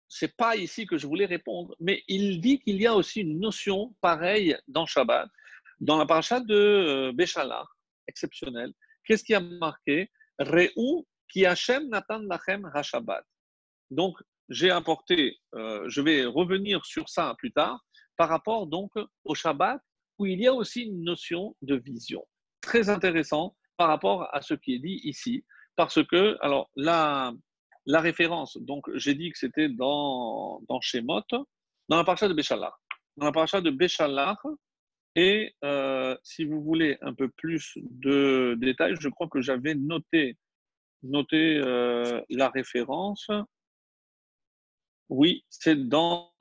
c'est pas ici que je voulais répondre, mais il dit qu'il y a aussi une notion pareille dans Shabbat, dans la paracha de Béchalach, exceptionnelle. Qu'est-ce qui a marqué? Re'u ki Hashem natan lachem ha-Shabbat. Donc, j'ai apporté, je vais revenir sur ça plus tard, par rapport donc au Shabbat, où il y a aussi une notion de vision. Très intéressant par rapport à ce qui est dit ici, parce que, alors, la référence, donc j'ai dit que c'était dans Shemot, dans la paracha de Béchalach. Dans la paracha de Béchalach, et si vous voulez un peu plus de détails, je crois que j'avais noté la référence. Oui, c'est dans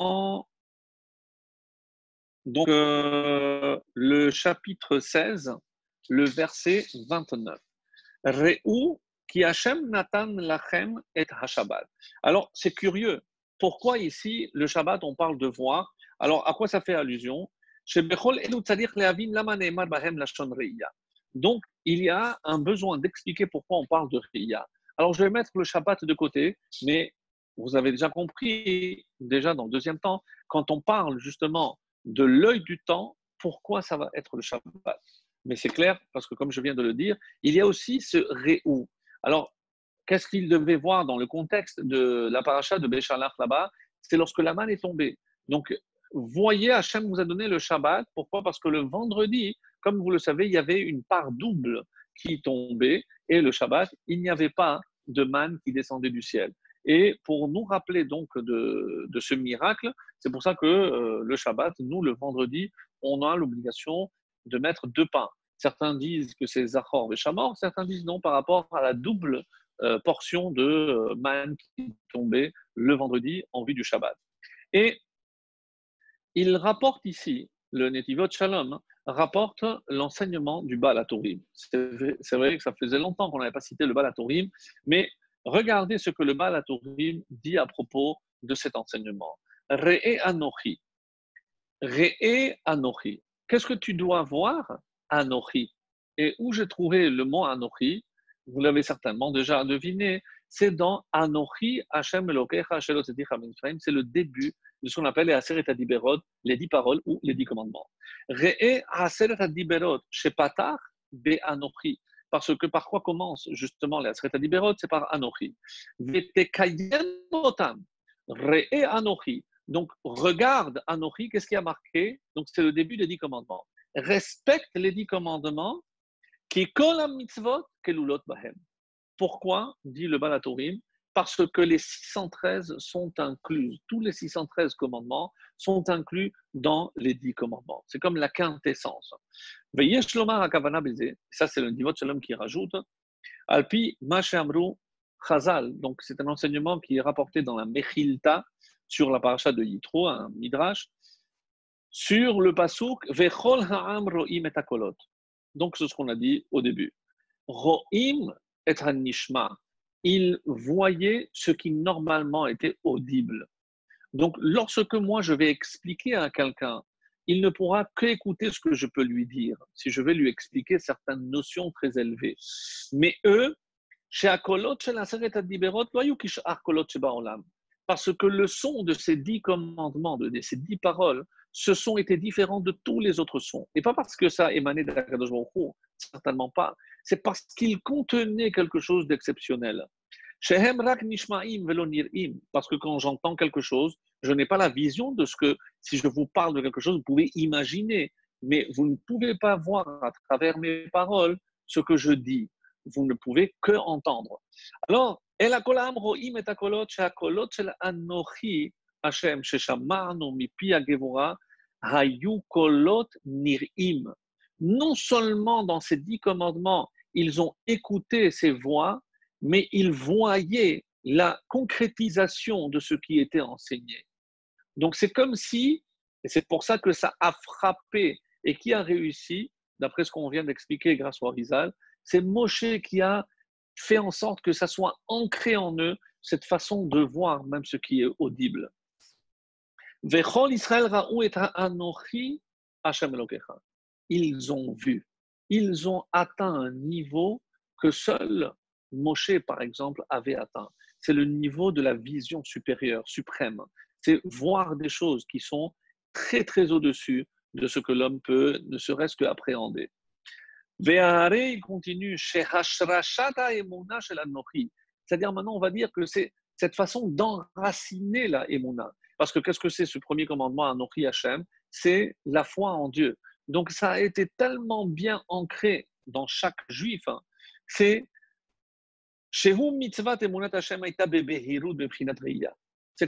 donc, le chapitre 16, le verset 29. Re'u ki Hashem natan lachem et hashabbat. Alors, c'est curieux, pourquoi ici, le Shabbat, on parle de voir? Alors, à quoi ça fait allusion? Donc, il y a un besoin d'expliquer pourquoi on parle de Riya. Alors, je vais mettre le Shabbat de côté, mais vous avez déjà compris, déjà dans le deuxième temps, quand on parle justement de l'œil du temps, pourquoi ça va être le Shabbat. Mais c'est clair, parce que comme je viens de le dire, il y a aussi ce Réou. Alors, qu'est-ce qu'il devait voir dans le contexte de la paracha de Béchalach là-bas? C'est lorsque la manne est tombée. Donc, voyez, Hachem vous a donné le Shabbat. Pourquoi? Parce que le vendredi, comme vous le savez, il y avait une part double qui tombait et le Shabbat, il n'y avait pas de manne qui descendait du ciel. Et pour nous rappeler donc de ce miracle, c'est pour ça que le Shabbat, nous, le vendredi, on a l'obligation de mettre deux pains. Certains disent que c'est Zachor et Shamor, certains disent non par rapport à la double portion de manne qui tombait le vendredi en vue du Shabbat. Et il rapporte ici, le Netivot Shalom, rapporte l'enseignement du Baal HaTurim. C'est vrai que ça faisait longtemps qu'on n'avait pas cité le Baal HaTurim, mais regardez ce que le Baal HaTurim dit à propos de cet enseignement. Re'e Anochi. Re'e Anochi. Qu'est-ce que tu dois voir? Anochi. Et où j'ai trouvé le mot Anochi? Vous l'avez certainement déjà deviné, c'est dans Anochi Hashem Elokecha Asher Hotzetecha Mitzrayim, c'est le début de ce qu'on appelle les Aseret HaDiberot, les 10 paroles ou les 10 commandements. Re'e Aseret HaDiberot Shepatar Be'anochi. Parce que par quoi commence justement les Aseret HaDiberot? C'est par Anochi. Vetekayem Otam. Re'e Anochi. Donc regarde Anochi, qu'est-ce qui a marqué? Donc c'est le début des 10 commandements. Respecte les 10 commandements. Qui kol mitzvot kelulot bahem. Pourquoi, dit le Baal HaTurim? Parce que les 613 sont inclus, tous les 613 commandements sont inclus dans les 10 commandements. C'est comme la quintessence. Veyesh lomar hakavana beze, ça c'est le Nivot Shalom qui rajoute, alpi mashe amru chazal, donc c'est un enseignement qui est rapporté dans la Mechilta, sur la paracha de Yitro, un midrash, sur le pasuk vechol ha'am ro'im et hakolot. Donc, c'est ce qu'on a dit au début. Ro'im et hanishma. Il voyait ce qui normalement était audible. Donc, lorsque moi je vais expliquer à quelqu'un, il ne pourra qu'écouter ce que je peux lui dire, si je vais lui expliquer certaines notions très élevées. Mais eux, chez Akolot, chez la Seret Adiberot, parce que le son de ces 10 commandements, de ces 10 paroles, ce son était différent de tous les autres sons. Et pas parce que ça émanait d'Akadosh Baruch Hu, certainement pas. C'est parce qu'il contenait quelque chose d'exceptionnel. Shehem rak nishma'im velo nir'im, parce que quand j'entends quelque chose, je n'ai pas la vision de ce que, si je vous parle de quelque chose, vous pouvez imaginer, mais vous ne pouvez pas voir à travers mes paroles ce que je dis. Vous ne pouvez que entendre. Alors, El hakolam ro'im et hakolot, shehakolot shel anochi Hashem, sheshama'nu mipi hagevura, hayu kolot nir'im. Non seulement dans ces 10 commandements, ils ont écouté ces voix, mais ils voyaient la concrétisation de ce qui était enseigné. Donc c'est comme si, et c'est pour ça que ça a frappé et qui a réussi, d'après ce qu'on vient d'expliquer grâce au Arizal, c'est Moshe qui a fait en sorte que ça soit ancré en eux, cette façon de voir même ce qui est audible. Vechol Israël ra'u et anochi Hashem Elokecha. Ils ont vu, ils ont atteint un niveau que seul Moshe, par exemple, avait atteint. C'est le niveau de la vision supérieure, suprême. C'est voir des choses qui sont très, très au-dessus de ce que l'homme peut, ne serait-ce qu'appréhender. Ve'are, il continue, Shehashrashata emuna shel anochi. C'est-à-dire maintenant, on va dire que c'est cette façon d'enraciner la emuna. Parce que qu'est-ce que c'est ce premier commandement, Anochi Hashem? C'est la foi en Dieu. Donc ça a été tellement bien ancré dans chaque juif. Hein. C'est c'est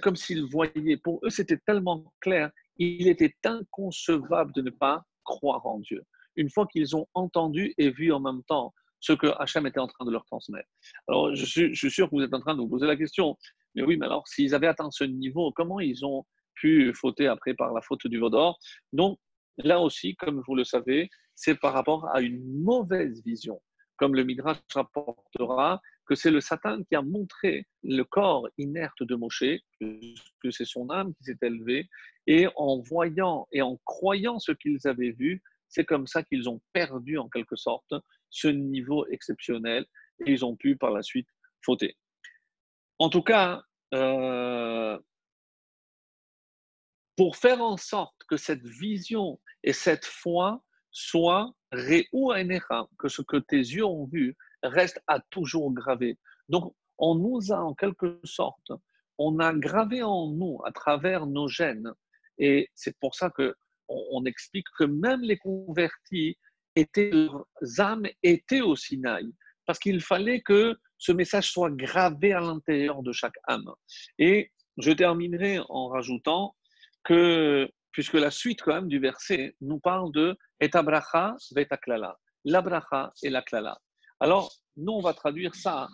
comme s'ils voyaient, pour eux c'était tellement clair, il était inconcevable de ne pas croire en Dieu. Une fois qu'ils ont entendu et vu en même temps ce que Hachem était en train de leur transmettre. Alors je suis sûr que vous êtes en train de vous poser la question, mais oui, mais alors s'ils avaient atteint ce niveau, comment ils ont pu fauter après par la faute du veau d'or? Donc là aussi, comme vous le savez, c'est par rapport à une mauvaise vision. Comme le Midrash rapportera, que c'est le Satan qui a montré le corps inerte de Moshe, que c'est son âme qui s'est élevée, et en voyant et en croyant ce qu'ils avaient vu, c'est comme ça qu'ils ont perdu en quelque sorte ce niveau exceptionnel et ils ont pu par la suite fauter. En tout cas, pour faire en sorte que cette vision et cette foi soient réou enecha, que ce que tes yeux ont vu reste à toujours gravé. Donc, on nous a en quelque sorte, on a gravé en nous à travers nos gènes, et c'est pour ça que on explique que même les convertis étaient, leurs âmes étaient au Sinaï, parce qu'il fallait que ce message soit gravé à l'intérieur de chaque âme. Et je terminerai en rajoutant que, puisque la suite quand même du verset nous parle de et abracha vetaklala, l'abracha et la klala. Alors, nous, on va traduire ça,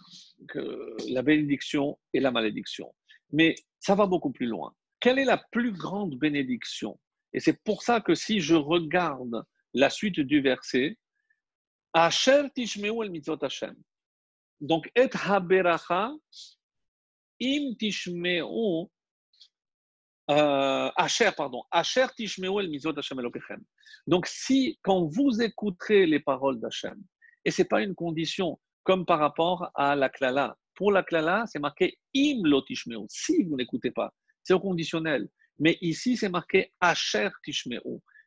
que la bénédiction et la malédiction. Mais ça va beaucoup plus loin. Quelle est la plus grande bénédiction? Et c'est pour ça que si je regarde la suite du verset, Asher tishmeu el mitzvot Hashem. Donc, et haberacha im tishmeu Asher tishmeu el mizot Hashem Elokechem. Donc, si, quand vous écouterez les paroles d'Hachem, et ce n'est pas une condition comme par rapport à la klala. Pour la klala, c'est marqué im lo tishmeu, si vous n'écoutez pas. C'est au conditionnel. Mais ici, c'est marqué Asher tishmeu.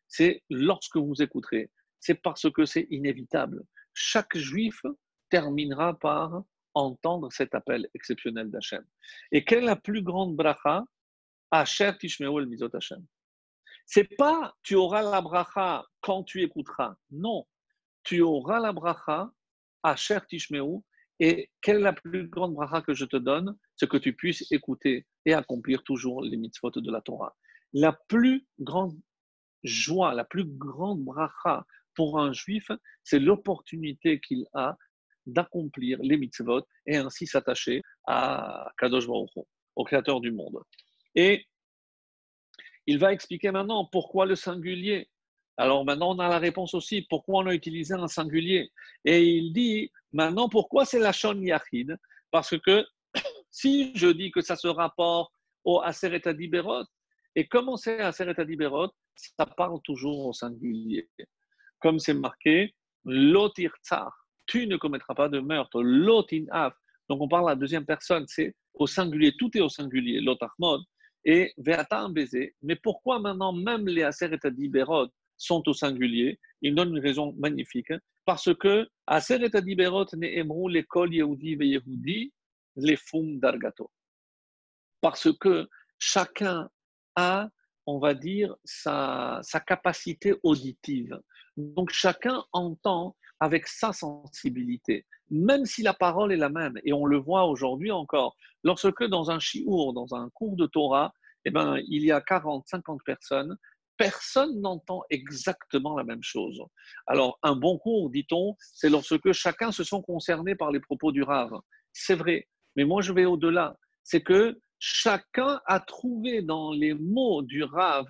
C'est lorsque vous écouterez. C'est parce que c'est inévitable. Chaque juif terminera par entendre cet appel exceptionnel d'Hachem. Et quelle est la plus grande bracha? Asher tishmeu el mizot Hashem. C'est pas tu auras la bracha quand tu écouteras. Non, tu auras la bracha Asher tishmeu. Et quelle est la plus grande bracha que je te donne? C'est que tu puisses écouter et accomplir toujours les mitzvot de la Torah. La plus grande joie, la plus grande bracha pour un juif, c'est l'opportunité qu'il a d'accomplir les mitzvot et ainsi s'attacher à Kadosh Baruch Hu, au Créateur du monde. Et il va expliquer maintenant pourquoi le singulier. Alors maintenant, on a la réponse aussi, pourquoi on a utilisé un singulier. Et il dit maintenant pourquoi c'est la Shon Yachid. Parce que si je dis que ça se rapporte au Aseret Adiberot, et comment c'est Aseret Adiberot, ça parle toujours au singulier. Comme c'est marqué, Lotir Tsar, tu ne commettras pas de meurtre, Lotin Af. Donc on parle à la deuxième personne, c'est au singulier, tout est au singulier, Lotachmod. Et Veata un baiser. Mais pourquoi maintenant même les Aseret Adiberot sont au singulier? Il donne une raison magnifique. Parce que Aseret Adiberot ne'emru lekol Yehudi veYehudi les fum dargato. Parce que chacun a, on va dire, sa capacité auditive. Donc chacun entend avec sa sensibilité, même si la parole est la même. Et on le voit aujourd'hui encore, lorsque dans un shiur, dans un cours de Torah, eh ben, il y a 40, 50 personnes, personne n'entend exactement la même chose. Alors, un bon cours, dit-on, c'est lorsque chacun se sent concerné par les propos du Rav. C'est vrai, mais moi je vais au-delà. C'est que chacun a trouvé dans les mots du Rav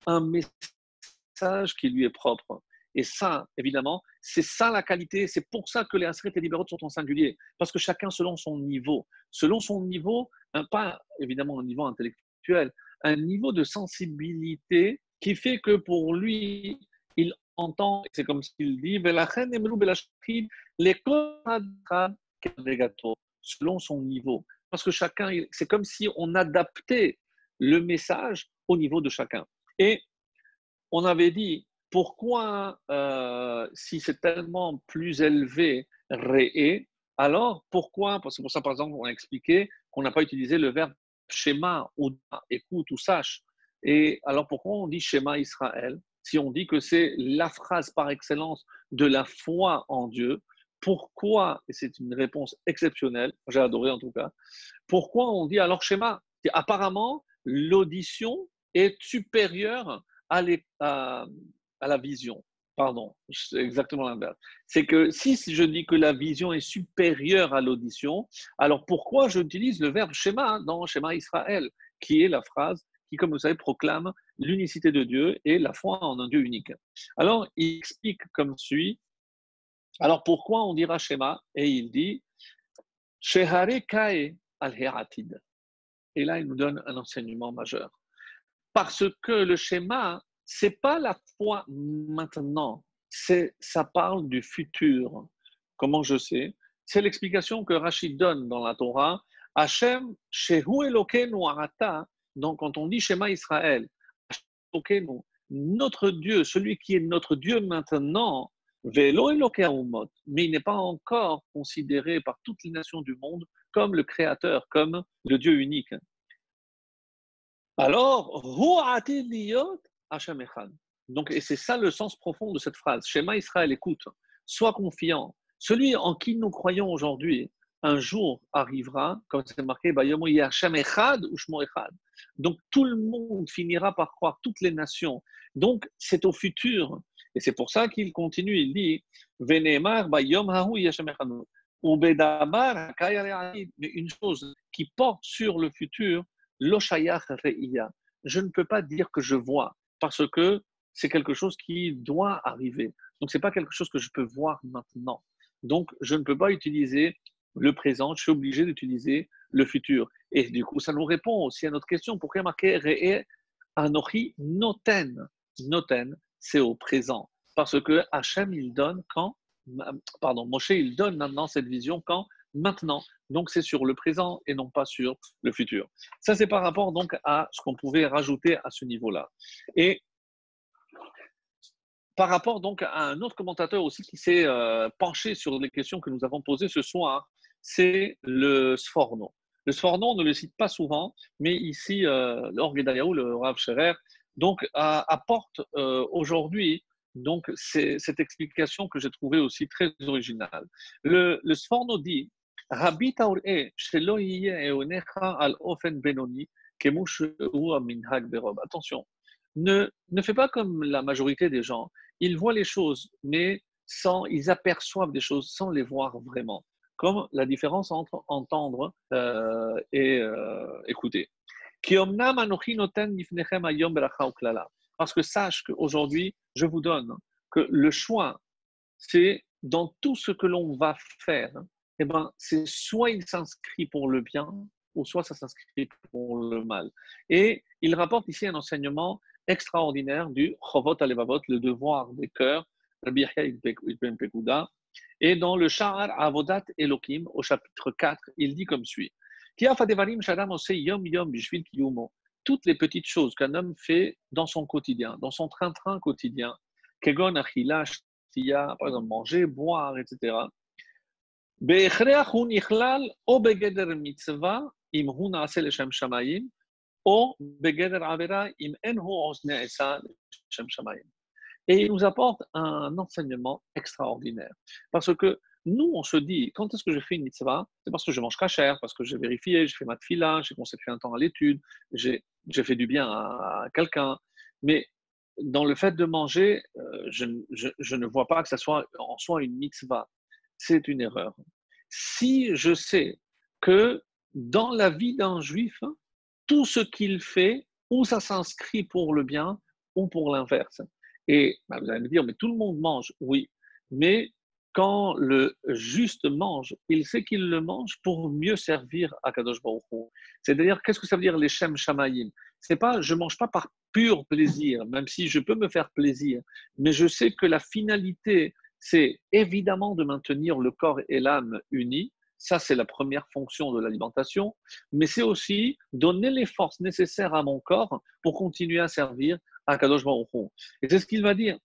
un message qui lui est propre. Et ça, évidemment, c'est ça la qualité. C'est pour ça que les Aseret et Liberot sont en singulier. Parce que chacun selon son niveau. Selon son niveau, pas évidemment un niveau intellectuel, un niveau de sensibilité qui fait que pour lui, il entend, c'est comme s'il dit, selon son niveau. Parce que chacun, c'est comme si on adaptait le message au niveau de chacun. Et on avait dit, pourquoi, si c'est tellement plus élevé, réé, alors pourquoi, parce que pour ça, par exemple, on a expliqué qu'on n'a pas utilisé le verbe schéma ou écoute ou sache. Et alors pourquoi on dit schéma Israël, si on dit que c'est la phrase par excellence de la foi en Dieu? Pourquoi, et c'est une réponse exceptionnelle, j'ai adoré en tout cas, pourquoi on dit alors schéma? Apparemment, l'audition est supérieure à la vision. Pardon, c'est exactement l'inverse. C'est que si je dis que la vision est supérieure à l'audition, alors pourquoi j'utilise le verbe schéma dans schéma Israël, qui est la phrase qui, comme vous savez, proclame l'unicité de Dieu et la foi en un Dieu unique. Alors, il explique comme suit. Alors, pourquoi on dira schéma? Et il dit Shehare kae al he'atid. Et là, il nous donne un enseignement majeur. Parce que le schéma, c'est pas la foi maintenant, ça parle du futur. Comment je sais? C'est l'explication que Rachid donne dans la Torah. Hachem, Shehu Elokeinu Ata, donc quand on dit Shema Israël, Elokeinu, notre Dieu, celui qui est notre Dieu maintenant, Velo Elokei Umot, mais il n'est pas encore considéré par toutes les nations du monde comme le Créateur, comme le Dieu unique. Alors, Hashem Echad. Donc, et c'est ça le sens profond de cette phrase. Shema Israël, écoute, sois confiant. Celui en qui nous croyons aujourd'hui, un jour arrivera, comme c'est marqué, Hashem Echad ou Shmo Echad. Donc, tout le monde finira par croire, toutes les nations. Donc, c'est au futur. Et c'est pour ça qu'il continue, il dit, Veneemar Bayom Hahu Hashem Echad. Mais une chose qui porte sur le futur, l'oshayach re'iya. Je ne peux pas dire que je vois, parce que c'est quelque chose qui doit arriver. Donc, ce n'est pas quelque chose que je peux voir maintenant. Donc, je ne peux pas utiliser le présent, je suis obligé d'utiliser le futur. Et du coup, ça nous répond aussi à notre question. Pourquoi il y a marqué re'e anochi noten? Noten, c'est au présent. Parce que Hachem, il donne quand, pardon, Moshe, il donne maintenant cette vision quand? Maintenant. Donc, c'est sur le présent et non pas sur le futur. Ça, c'est par rapport donc à ce qu'on pouvait rajouter à ce niveau-là. Et par rapport donc à un autre commentateur aussi qui s'est penché sur les questions que nous avons posées ce soir, c'est le Sforno. Le Sforno, on ne le cite pas souvent, mais ici, l'Orgedayahu, le Rav Scherer, donc apporte aujourd'hui donc cette explication que j'ai trouvée aussi très originale. Le Sforno dit Rabbi Taur'e shelo yiyeh eonecha al ofen benoni kemu shehu aminhag berob. Attention, ne fais pas comme la majorité des gens. Ils voient les choses, mais ils aperçoivent des choses sans les voir vraiment. Comme la différence entre entendre et écouter. Parce que sache qu'aujourd'hui, je vous donne que le choix, c'est dans tout ce que l'on va faire, eh ben, c'est soit il s'inscrit pour le bien, ou soit ça s'inscrit pour le mal. Et il rapporte ici un enseignement extraordinaire du Chovot Alevavot, le devoir des cœurs, Rabbi Yahya Ibn Pekuda. Et dans le Sha'ar Avodat Elohim, au chapitre 4, il dit comme suit toutes les petites choses qu'un homme fait dans son quotidien, dans son train-train quotidien, Kegon Achila, Shtiya, par exemple manger, boire, etc. בהכרח הוא נכלל או בגדר מצווה, אם הוא נעשה לשם שמיים, או בגדר עבירה, אם אין הוא נעשה לשם שמיים. Et il nous apporte un enseignement extraordinaire. Parce que nous, on se dit, quand est-ce que je fais une mitzvah? C'est parce que je mange kasher, parce que j'ai vérifié, j'ai fait ma tefila, j'ai consacré un temps à l'étude, j'ai fait du bien à quelqu'un. Mais dans le fait de manger, je ne vois pas que ça soit en soi une mitzvah. C'est une erreur. Si je sais que dans la vie d'un juif, tout ce qu'il fait, ou ça s'inscrit pour le bien, ou pour l'inverse. Et vous allez me dire, mais tout le monde mange, oui, mais quand le juste mange, il sait qu'il le mange pour mieux servir à Kadosh Baruch Hu. C'est-à-dire, qu'est-ce que ça veut dire les Shem Shamayim? C'est pas, je mange pas par pur plaisir, même si je peux me faire plaisir, mais je sais que la finalité, c'est évidemment de maintenir le corps et l'âme unis. Ça, c'est la première fonction de l'alimentation, mais c'est aussi donner les forces nécessaires à mon corps pour continuer à servir à Kadosh Baruch Hu. Et c'est ce qu'il va dire.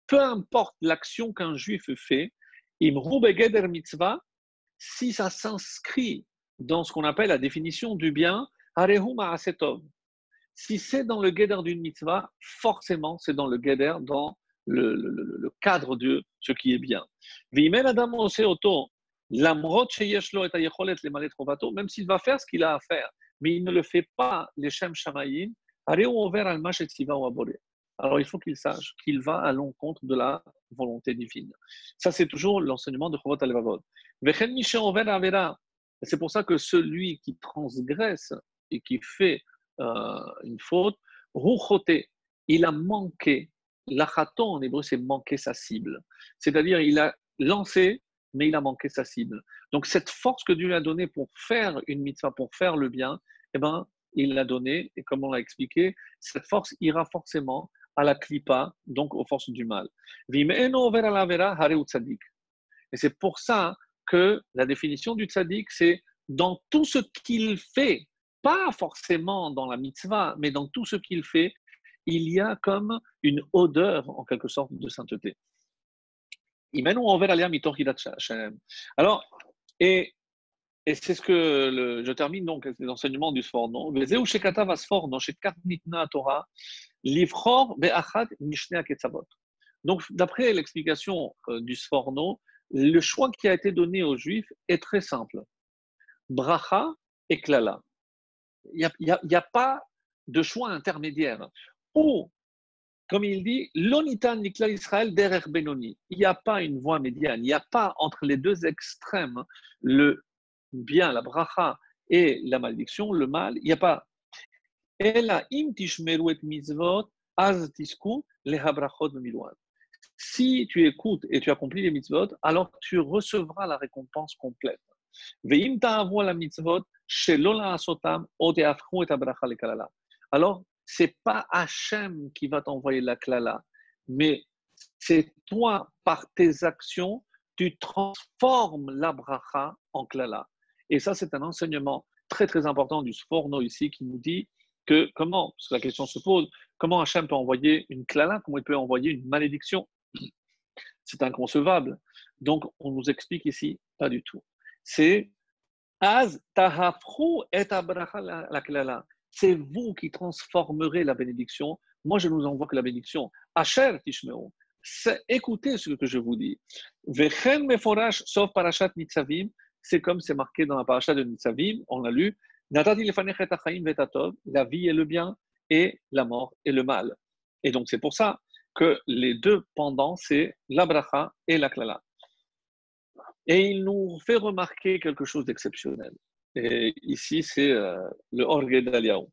Peu importe l'action qu'un juif fait, mitzvah, si ça s'inscrit dans ce qu'on appelle la définition du bien, si c'est dans le guéder d'une mitzvah, forcément c'est dans le guéder, dans le cadre de ce qui est bien. Même s'il va faire ce qu'il a à faire, mais il ne le fait pas, les Shem Shamayim, alors il faut qu'il sache qu'il va à l'encontre de la volonté divine. Ça, c'est toujours l'enseignement de Chovot Alevavot. C'est pour ça que celui qui transgresse et qui fait une faute, il a manqué L'achato en hébreu, c'est manquer sa cible. C'est-à-dire, il a lancé, mais il a manqué sa cible. Donc, cette force que Dieu lui a donnée pour faire une mitzvah, pour faire le bien, eh ben, il l'a donnée, et comme on l'a expliqué, cette force ira forcément à la klipa, donc aux forces du mal. Et c'est pour ça que la définition du tzaddik, c'est dans tout ce qu'il fait, pas forcément dans la mitzvah, mais dans tout ce qu'il fait, il y a comme une odeur, en quelque sorte, de sainteté. Alors, et, et c'est ce que je termine donc les enseignements du Sforno. Donc, d'après l'explication du Sforno, le choix qui a été donné aux Juifs est très simple. Bracha et Klala. Il n'y a pas de choix intermédiaire. Ou, comme il dit, l'onitan nikla Israël derer benoni. Il n'y a pas une voie médiane. Il n'y a pas entre les deux extrêmes, le bien, la bracha et la malédiction, le mal. Il n'y a pas. Ela im tishmeru et mitzvot az tisku lehabrachot milwan. Si tu écoutes et tu accomplis les mitzvot, alors tu recevras la récompense complète. Veim ta'avu la mitzvot shelo la'asotam o te'afchu et habracha lekalala. Alors, c'est pas Hachem qui va t'envoyer la klala, mais c'est toi, par tes actions, tu transformes la bracha en klala. Et ça, c'est un enseignement très, très important du Sforno ici qui nous dit que comment, parce que la question se pose, comment Hachem peut envoyer une klala, comment il peut envoyer une malédiction? C'est inconcevable. Donc, on nous explique ici, pas du tout. C'est Az tahafru et abracha la klala. C'est vous qui transformerez la bénédiction. Moi, je ne vous envoie que la bénédiction. Asher tishmeu. Écoutez ce que je vous dis. Vechen meforash sauf parashat Nitzavim. C'est comme c'est marqué dans la parashat de Nitzavim. On l'a lu. Natati lefanech et hachaim vetatov. La vie et le bien et la mort et le mal. Et donc, c'est pour ça que les deux pendants, c'est la bracha et la klala. Et il nous fait remarquer quelque chose d'exceptionnel. Et ici, c'est le Orgue d'Aliaou.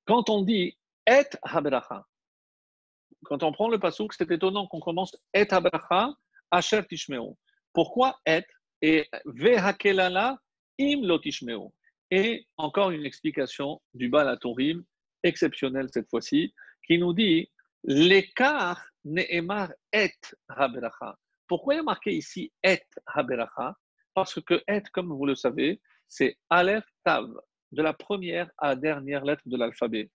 Quand on dit Et Habracha, quand on prend le pasouk, c'est étonnant qu'on commence Et Habracha, Asher Tishmeu. Pourquoi Et Vehakelala, Im Lo Tishmeu. Et encore une explication du Baal HaTurim, exceptionnelle cette fois-ci, qui nous dit L'écart Ne'emar Et Habracha. Pourquoi il y a marqué ici Et Haberacha? Parce que Et, comme vous le savez, c'est Aleph Tav, de la première à la dernière lettre de l'alphabet.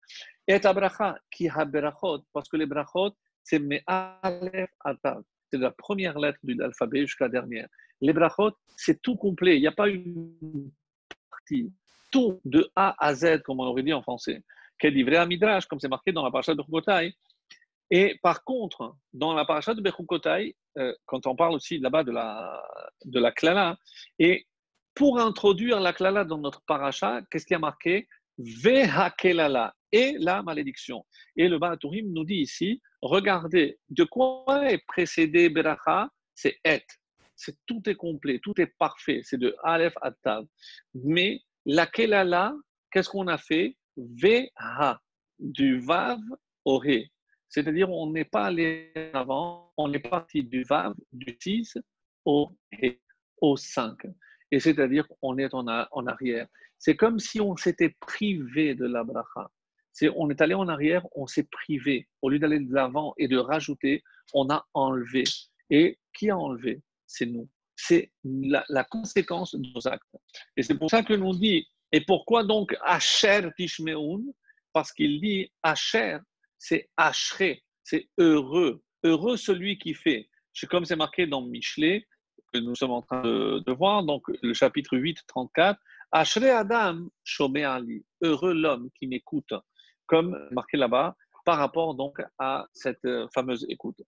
Et Abracha, qui Haberachot, parce que les brachot, c'est Me Aleph à Tav. C'est de la première lettre de l'alphabet jusqu'à la dernière. Les brachot, c'est tout complet. Il n'y a pas une partie. Tout de A à Z, comme on aurait dit en français. Quel livret à Midrash, comme c'est marqué dans la parasha de Chukotai. Et par contre, dans la paracha de Bechukotai, quand on parle aussi là-bas de la klala, et pour introduire la klala dans notre paracha, qu'est-ce qui a marqué? Vehakelala, et la malédiction. Et le Baal HaTurim nous dit ici, regardez, de quoi est précédé Beracha? C'est Et. Tout est complet, tout est parfait, c'est de Aleph à Tav. Mais la kelala, qu'est-ce qu'on a fait? Veha, du Vav au He. C'est-à-dire, on n'est pas allé avant, on est parti du Vav, du 6 au He, au 5. Et c'est-à-dire qu'on est en arrière. C'est comme si on s'était privé de la bracha. On est allé en arrière, on s'est privé. Au lieu d'aller de l'avant et de rajouter, on a enlevé. Et qui a enlevé? C'est nous. C'est la conséquence de nos actes. Et c'est pour ça que nous dit, et pourquoi donc Asher Tishmeun? Parce qu'il dit Asher, c'est Ashré, c'est heureux. Heureux celui qui fait. Comme c'est marqué dans Michelet, que nous sommes en train de voir, donc le chapitre 8, 34, Ashré Adam Shomé Ali, heureux l'homme qui m'écoute, comme marqué là-bas, par rapport donc à cette fameuse écoute.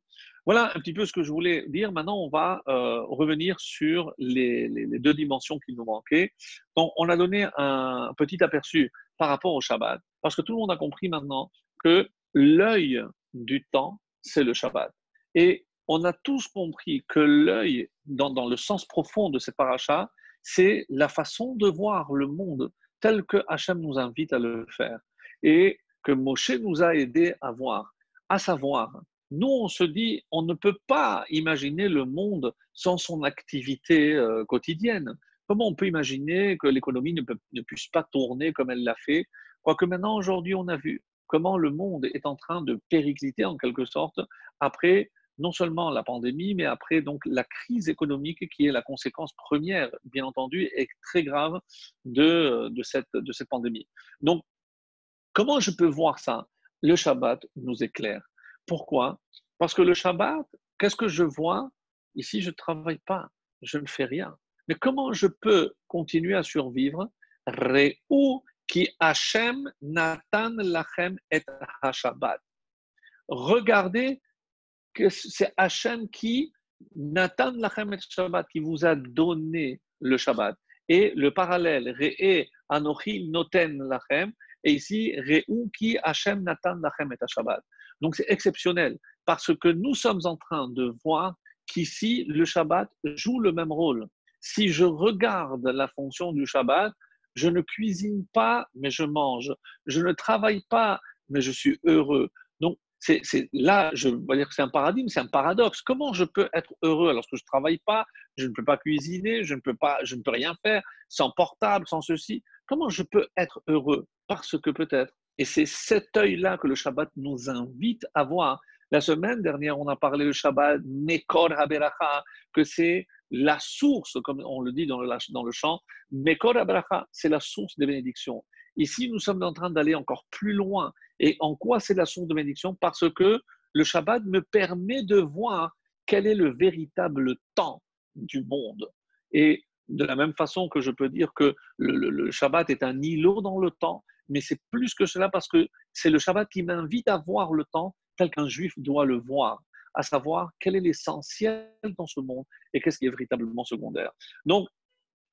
Voilà un petit peu ce que je voulais dire. Maintenant, on va revenir sur les deux dimensions qui nous manquaient. Donc, on a donné un petit aperçu par rapport au Shabbat, parce que tout le monde a compris maintenant que l'œil du temps, c'est le Shabbat. Et on a tous compris que l'œil, dans le sens profond de cette paracha, c'est la façon de voir le monde tel que Hachem nous invite à le faire et que Moshe nous a aidés à voir. À savoir, nous, on se dit, on ne peut pas imaginer le monde sans son activité quotidienne. Comment on peut imaginer que l'économie ne puisse pas tourner comme elle l'a fait? Quoique maintenant, aujourd'hui, on a vu comment le monde est en train de péricliter en quelque sorte après non seulement la pandémie, mais après donc la crise économique qui est la conséquence première, bien entendu, et très grave de cette pandémie. Donc, comment je peux voir ça? Le Shabbat nous éclaire. Pourquoi? Parce que le Shabbat, qu'est-ce que je vois? Ici, je ne travaille pas, je ne fais rien. Mais comment je peux continuer à survivre? Re'u ki Hashem natan lachem et ha-Shabbat. Regardez que c'est Hachem qui, Nathan Lachem et Shabbat, qui vous a donné le Shabbat. Et le parallèle, Re'e Anochi Noten Lachem, et ici, Re'u qui Hachem Nathan Lachem et Shabbat. Donc c'est exceptionnel, parce que nous sommes en train de voir qu'ici, le Shabbat joue le même rôle. Si je regarde la fonction du Shabbat, je ne cuisine pas, mais je mange. Je ne travaille pas, mais je suis heureux. Donc, là, je vais dire que c'est un paradigme, c'est un paradoxe. Comment je peux être heureux alors que je ne travaille pas, je ne peux pas cuisiner, je ne peux rien faire, sans portable, sans ceci. Comment je peux être heureux? Parce que peut-être, et c'est cet œil-là que le Shabbat nous invite à voir. La semaine dernière, on a parlé le Shabbat, Mekor HaBeracha, que c'est la source, comme on le dit dans le chant, Mekor HaBeracha, c'est la source des bénédictions. Ici, nous sommes en train d'aller encore plus loin. Et en quoi c'est la source de bénédiction? Parce que le Shabbat me permet de voir quel est le véritable temps du monde. Et de la même façon que je peux dire que le Shabbat est un îlot dans le temps, mais c'est plus que cela parce que c'est le Shabbat qui m'invite à voir le temps tel qu'un juif doit le voir, à savoir quel est l'essentiel dans ce monde et qu'est-ce qui est véritablement secondaire. Donc,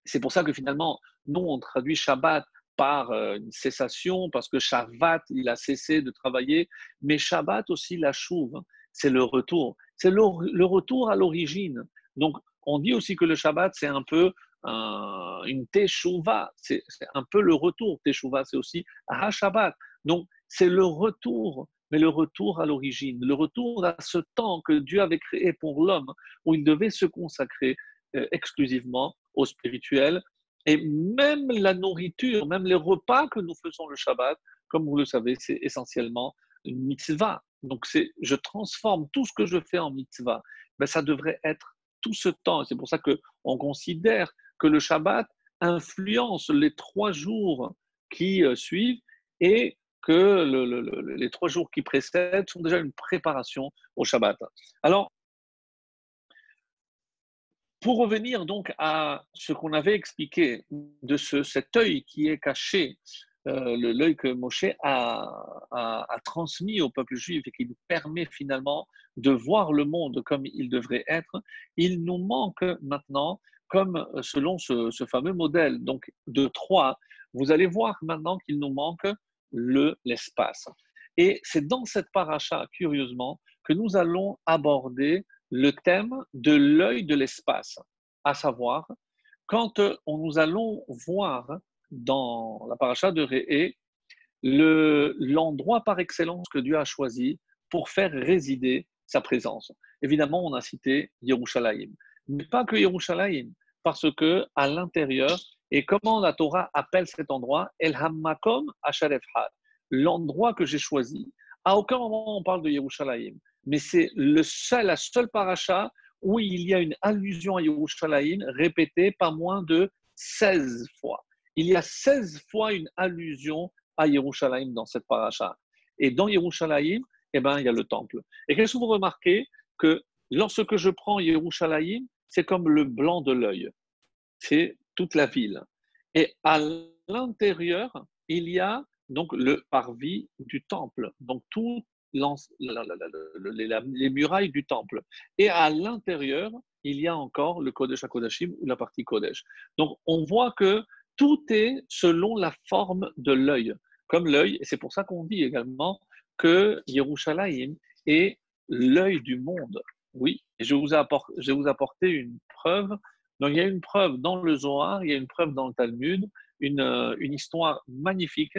c'est pour ça que finalement, nous, on traduit Shabbat par une cessation, parce que Shabbat, il a cessé de travailler, mais Shabbat aussi, la chouve, c'est le retour. C'est le retour à l'origine. Donc, on dit aussi que le Shabbat, c'est un peu une teshuva, c'est un peu le retour. Teshuva, c'est aussi ha-Shabbat. Donc, c'est le retour, mais le retour à l'origine, le retour à ce temps que Dieu avait créé pour l'homme, où il devait se consacrer exclusivement au spirituel. Et même la nourriture, même les repas que nous faisons le Shabbat, comme vous le savez, c'est essentiellement une mitzvah. Donc, je transforme tout ce que je fais en mitzvah. Ben, ça devrait être tout ce temps. C'est pour ça qu'on considère que le Shabbat influence les 3 jours qui suivent et que les 3 jours qui précèdent sont déjà une préparation au Shabbat. Alors, pour revenir donc à ce qu'on avait expliqué de cet œil qui est caché, l'œil que Moshe a transmis au peuple juif et qui nous permet finalement de voir le monde comme il devrait être, il nous manque maintenant, comme selon ce fameux modèle donc de 3, vous allez voir maintenant qu'il nous manque l'espace. Et c'est dans cette paracha, curieusement, que nous allons aborder le thème de l'œil de l'espace, à savoir, quand nous allons voir dans la paracha de Réé l'endroit par excellence que Dieu a choisi pour faire résider sa présence. Évidemment, on a cité Yerushalayim, mais pas que Yerushalayim, parce que à l'intérieur, et comment la Torah appelle cet endroit, El Hammakom Asharefhat, l'endroit que j'ai choisi. À aucun moment on parle de Yerushalayim, mais c'est la seule paracha où il y a une allusion à Yerushalayim répétée pas moins de 16 fois. Il y a 16 fois une allusion à Yerushalayim dans cette paracha. Et dans Yerushalayim, eh ben, il y a le temple. Et qu'est-ce que vous remarquez? Que lorsque je prends Yerushalayim, c'est comme le blanc de l'œil. C'est toute la ville. Et à l'intérieur, il y a donc le parvis du temple. Donc toutes les murailles du temple. Et à l'intérieur, il y a encore le Kodesh HaKodashim ou la partie Kodesh. Donc on voit que tout est selon la forme de l'œil, comme l'œil, et c'est pour ça qu'on dit également que Yerushalayim est l'œil du monde. Oui, et je vais vous apporter une preuve. Donc il y a une preuve dans le Zohar, il y a une preuve dans le Talmud, une histoire magnifique,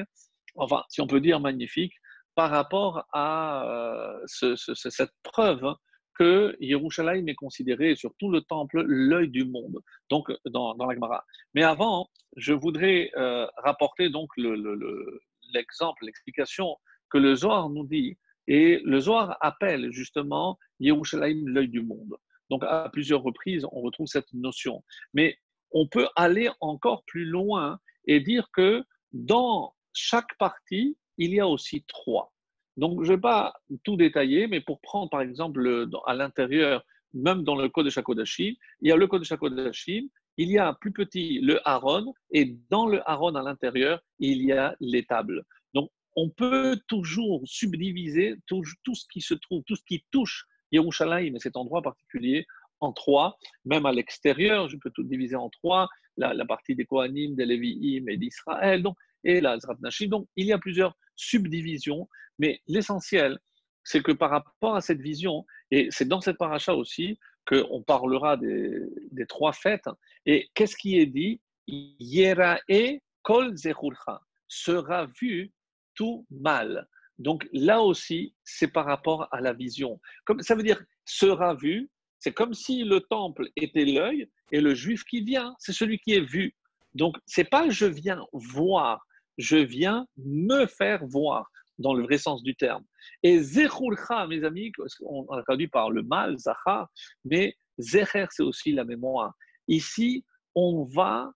enfin si on peut dire magnifique, par rapport à cette preuve hein, que Yerushalayim est considéré, sur tout le temple, l'œil du monde, donc dans la Gemara. Mais avant, je voudrais rapporter donc l'exemple, l'explication que le Zohar nous dit, et le Zohar appelle justement Yerushalayim l'œil du monde. Donc à plusieurs reprises, on retrouve cette notion. Mais on peut aller encore plus loin et dire que dans chaque partie, il y a aussi trois. Donc, je ne vais pas tout détailler, mais pour prendre par exemple à l'intérieur, même dans le Kodesh HaKodashim, il y a le Kodesh HaKodashim, il y a plus petit le Aaron, et dans le Aaron à l'intérieur, il y a les tables. Donc, on peut toujours subdiviser tout ce qui se trouve, tout ce qui touche Yerushalayim et cet endroit particulier en trois, même à l'extérieur, je peux tout diviser en trois, la partie des Kohanim, des Lévi'im et d'Israël, donc, et la Zrat Nashim. Donc, il y a plusieurs subdivisions, mais l'essentiel, c'est que par rapport à cette vision, et c'est dans cette paracha aussi qu'on parlera des trois fêtes, et qu'est-ce qui est dit? Yerae kol zechurcha, sera vu tout mal. Donc là aussi, c'est par rapport à la vision. Comme, ça veut dire sera vu, c'est comme si le temple était l'œil et le juif qui vient, c'est celui qui est vu. Donc, c'est pas je viens voir, je viens me faire voir dans le vrai sens du terme. Et zechurcha, mes amis, on a traduit par le mal, zachar, mais zecher, c'est aussi la mémoire. Ici, on va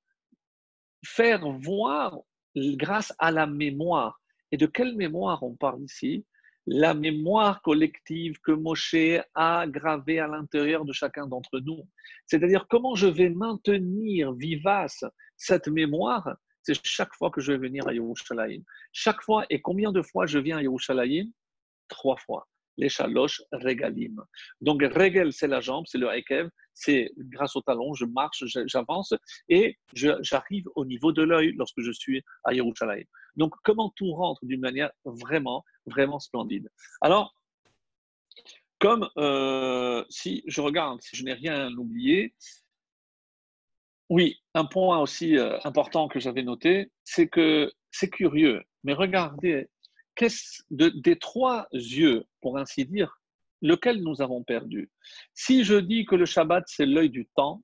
faire voir grâce à la mémoire. Et de quelle mémoire on parle ici? La mémoire collective que Moshe a gravée à l'intérieur de chacun d'entre nous. C'est-à-dire comment je vais maintenir vivace cette mémoire, c'est chaque fois que je vais venir à Yerushalayim. Chaque fois, et combien de fois je viens à Yerushalayim? 3 fois. Les chalosh regalim. Donc, regel, c'est la jambe, c'est le hekev, c'est grâce au talon, je marche, j'avance et j'arrive au niveau de l'œil lorsque je suis à Yerushalayim. Donc, comment tout rentre d'une manière vraiment, vraiment splendide. Alors, comme si je regarde, si je n'ai rien oublié, oui, un point aussi important que j'avais noté, c'est que c'est curieux, mais regardez, des trois yeux, pour ainsi dire, lequel nous avons perdu? Si je dis que le Shabbat, c'est l'œil du temps,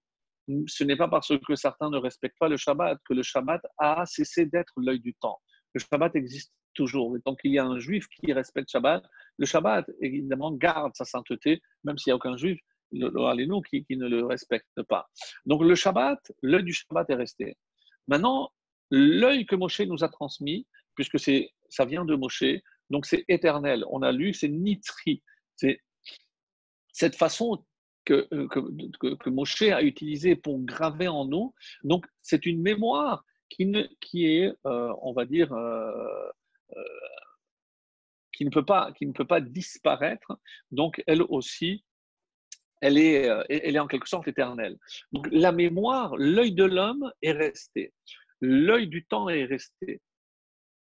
ce n'est pas parce que certains ne respectent pas le Shabbat que le Shabbat a cessé d'être l'œil du temps. Le Shabbat existe toujours. Et tant qu'il y a un juif qui respecte Shabbat, le Shabbat, évidemment, garde sa sainteté, même s'il n'y a aucun juif qui ne le respecte pas. Donc le Shabbat, l'œil du Shabbat est resté. Maintenant, l'œil que Moshe nous a transmis, puisque ça vient de Moshe, donc c'est éternel. On a lu, c'est Nitzri. C'est cette façon que Moshe a utilisée pour graver en nous. Donc c'est une mémoire qui est, on va dire, qui ne peut pas disparaître. Donc elle aussi, elle est en quelque sorte éternelle. Donc la mémoire, l'œil de l'homme est resté, l'œil du temps est resté.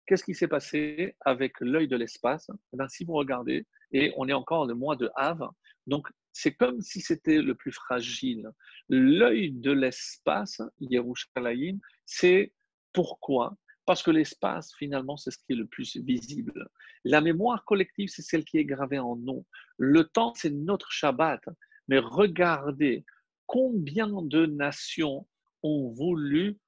Qu'est-ce qui s'est passé avec l'œil de l'espace? Si vous regardez, et on est encore le mois de Av, donc c'est comme si c'était le plus fragile. L'œil de l'espace, Yerushalayim, c'est pourquoi? Parce que l'espace, finalement, c'est ce qui est le plus visible. La mémoire collective, c'est celle qui est gravée en nous. Le temps, c'est notre Shabbat. Mais regardez combien de nations ont voulu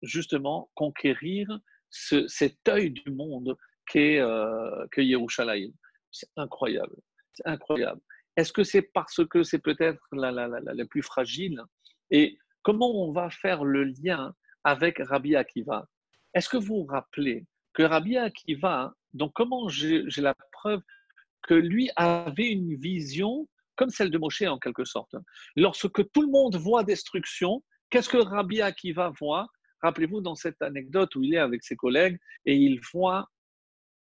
justement conquérir cet œil du monde que Yerushalayim. C'est incroyable. C'est incroyable. Est-ce que c'est parce que c'est peut-être la plus fragile? Et comment on va faire le lien avec Rabbi Akiva? Est-ce que vous vous rappelez que Rabbi Akiva, donc comment j'ai la preuve que lui avait une vision comme celle de Moshe en quelque sorte. Lorsque tout le monde voit destruction, qu'est-ce que Rabbi Akiva voit? Rappelez-vous dans cette anecdote où il est avec ses collègues et il voit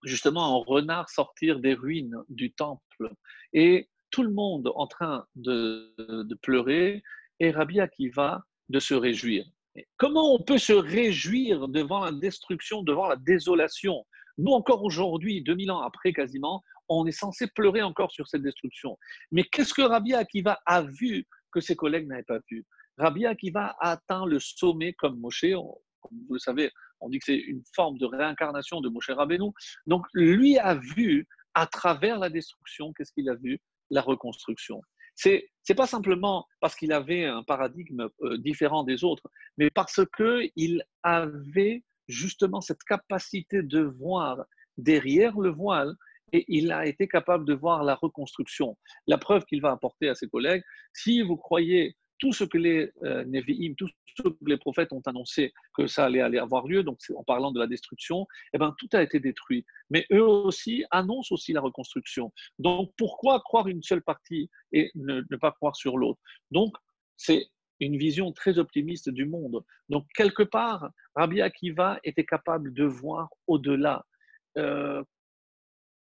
justement un renard sortir des ruines du temple et tout le monde en train de pleurer et Rabbi Akiva de se réjouir. Comment on peut se réjouir devant la destruction, devant la désolation? Nous, encore aujourd'hui, 2000 ans après quasiment, on est censé pleurer encore sur cette destruction. Mais qu'est-ce que Rabbi Akiva a vu que ses collègues n'avaient pas vu? Rabbi Akiva a atteint le sommet comme Moshe, comme vous le savez, on dit que c'est une forme de réincarnation de Moshe Rabbeinu. Donc, lui a vu, à travers la destruction, qu'est-ce qu'il a vu? La reconstruction. C'est pas simplement parce qu'il avait un paradigme différent des autres, mais parce qu'il avait justement cette capacité de voir derrière le voile et il a été capable de voir la reconstruction. La preuve qu'il va apporter à ses collègues, si vous croyez tout ce que les Nevi'im, tout ce que les prophètes ont annoncé que ça allait avoir lieu, donc en parlant de la destruction, eh ben, tout a été détruit. Mais eux aussi annoncent aussi la reconstruction. Donc pourquoi croire une seule partie et ne pas croire sur l'autre? Donc c'est une vision très optimiste du monde. Donc quelque part, Rabbi Akiva était capable de voir au-delà. Euh,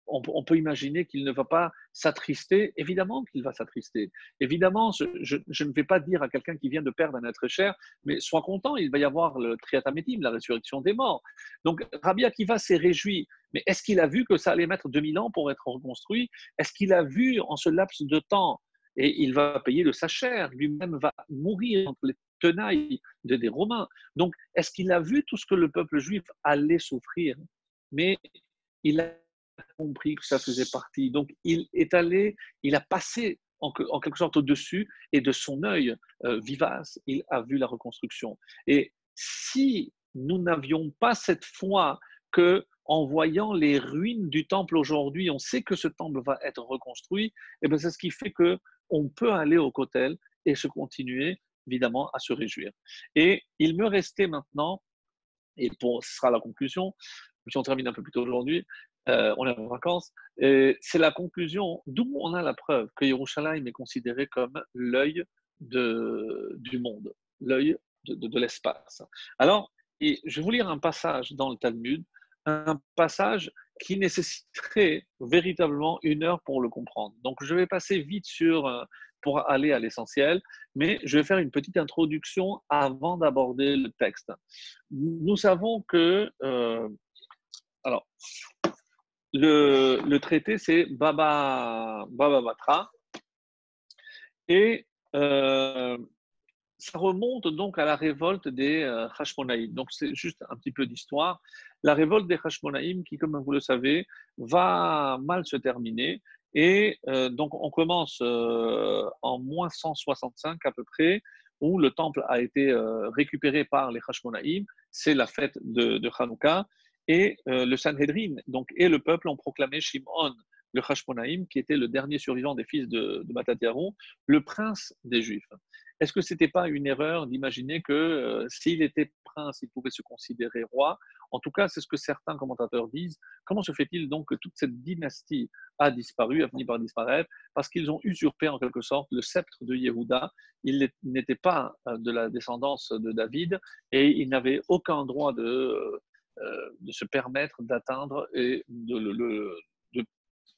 on peut imaginer qu'il ne va pas s'attrister. Évidemment qu'il va s'attrister. Évidemment, je ne vais pas dire à quelqu'un qui vient de perdre un être cher, mais sois content, il va y avoir le triatamétim, la résurrection des morts. Donc, Rabbi Akiva s'est réjoui. Mais est-ce qu'il a vu que ça allait mettre 2000 ans pour être reconstruit? Est-ce qu'il a vu en ce laps de temps, et il va payer de sa chair, lui-même va mourir entre les tenailles des Romains. Donc, est-ce qu'il a vu tout ce que le peuple juif allait souffrir? Mais il a compris que ça faisait partie. Donc, il est allé, il a passé en quelque sorte au-dessus et de son œil vivace, il a vu la reconstruction. Et si nous n'avions pas cette foi que en voyant les ruines du temple aujourd'hui, on sait que ce temple va être reconstruit, et bien c'est ce qui fait que on peut aller au Kotel et se continuer évidemment à se réjouir. Et il me restait maintenant, et ce sera la conclusion, si on termine un peu plus tôt aujourd'hui, on est en vacances, et c'est la conclusion d'où on a la preuve que Yerushalayim est considéré comme l'œil du monde, l'œil de l'espace. Alors, et je vais vous lire un passage dans le Talmud, un passage qui nécessiterait véritablement 1 heure pour le comprendre. Donc, je vais passer vite pour aller à l'essentiel, mais je vais faire une petite introduction avant d'aborder le texte. Nous savons que alors, le traité, c'est Baba Batra, et ça remonte donc à la révolte des Hashmonaïm. Donc, c'est juste un petit peu d'histoire. La révolte des Hashmonaïm, qui, comme vous le savez, va mal se terminer. Et donc, on commence en moins 165 à peu près, où le temple a été récupéré par les Hashmonaïm. C'est la fête de Hanouka. Et le Sanhedrin donc, et le peuple ont proclamé Shimon, le Hashmonaïm, qui était le dernier survivant des fils de Matatyaron, le prince des Juifs. Est-ce que ce n'était pas une erreur d'imaginer que s'il était prince, il pouvait se considérer roi? En tout cas, c'est ce que certains commentateurs disent. Comment se fait-il donc que toute cette dynastie a disparu, a fini par disparaître? Parce qu'ils ont usurpé en quelque sorte le sceptre de Yehuda. Il n'était pas de la descendance de David et il n'avait aucun droit de se permettre d'atteindre et de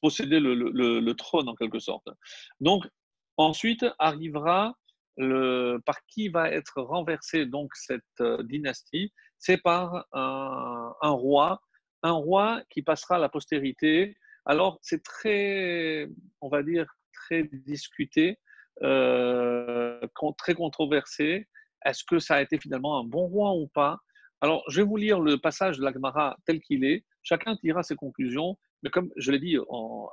posséder le trône en quelque sorte. Donc, ensuite arrivera par qui va être renversée donc cette dynastie, c'est par un roi qui passera à la postérité. Alors, c'est très, on va dire, très discuté, très controversé. Est-ce que ça a été finalement un bon roi ou pas? Alors, je vais vous lire le passage de la Gemara tel qu'il est. Chacun tirera ses conclusions. Mais comme je l'ai dit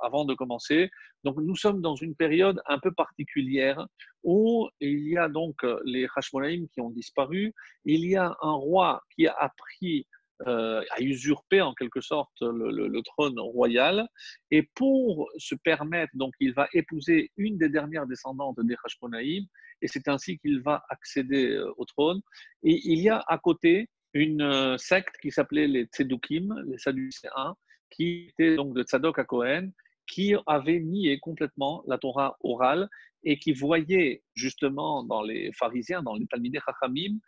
avant de commencer, donc nous sommes dans une période un peu particulière où il y a donc les Hashmonaïm qui ont disparu, il y a un roi qui a pris, a usurpé en quelque sorte le trône royal, et pour se permettre, donc il va épouser une des dernières descendantes des Hashmonaïm, et c'est ainsi qu'il va accéder au trône. Et il y a à côté une secte qui s'appelait les Tzedukim, les Sadducéens, qui était donc de Tzadok à Cohen, qui avait nié complètement la Torah orale et qui voyait justement dans les pharisiens, dans les Talmidei Chachamim,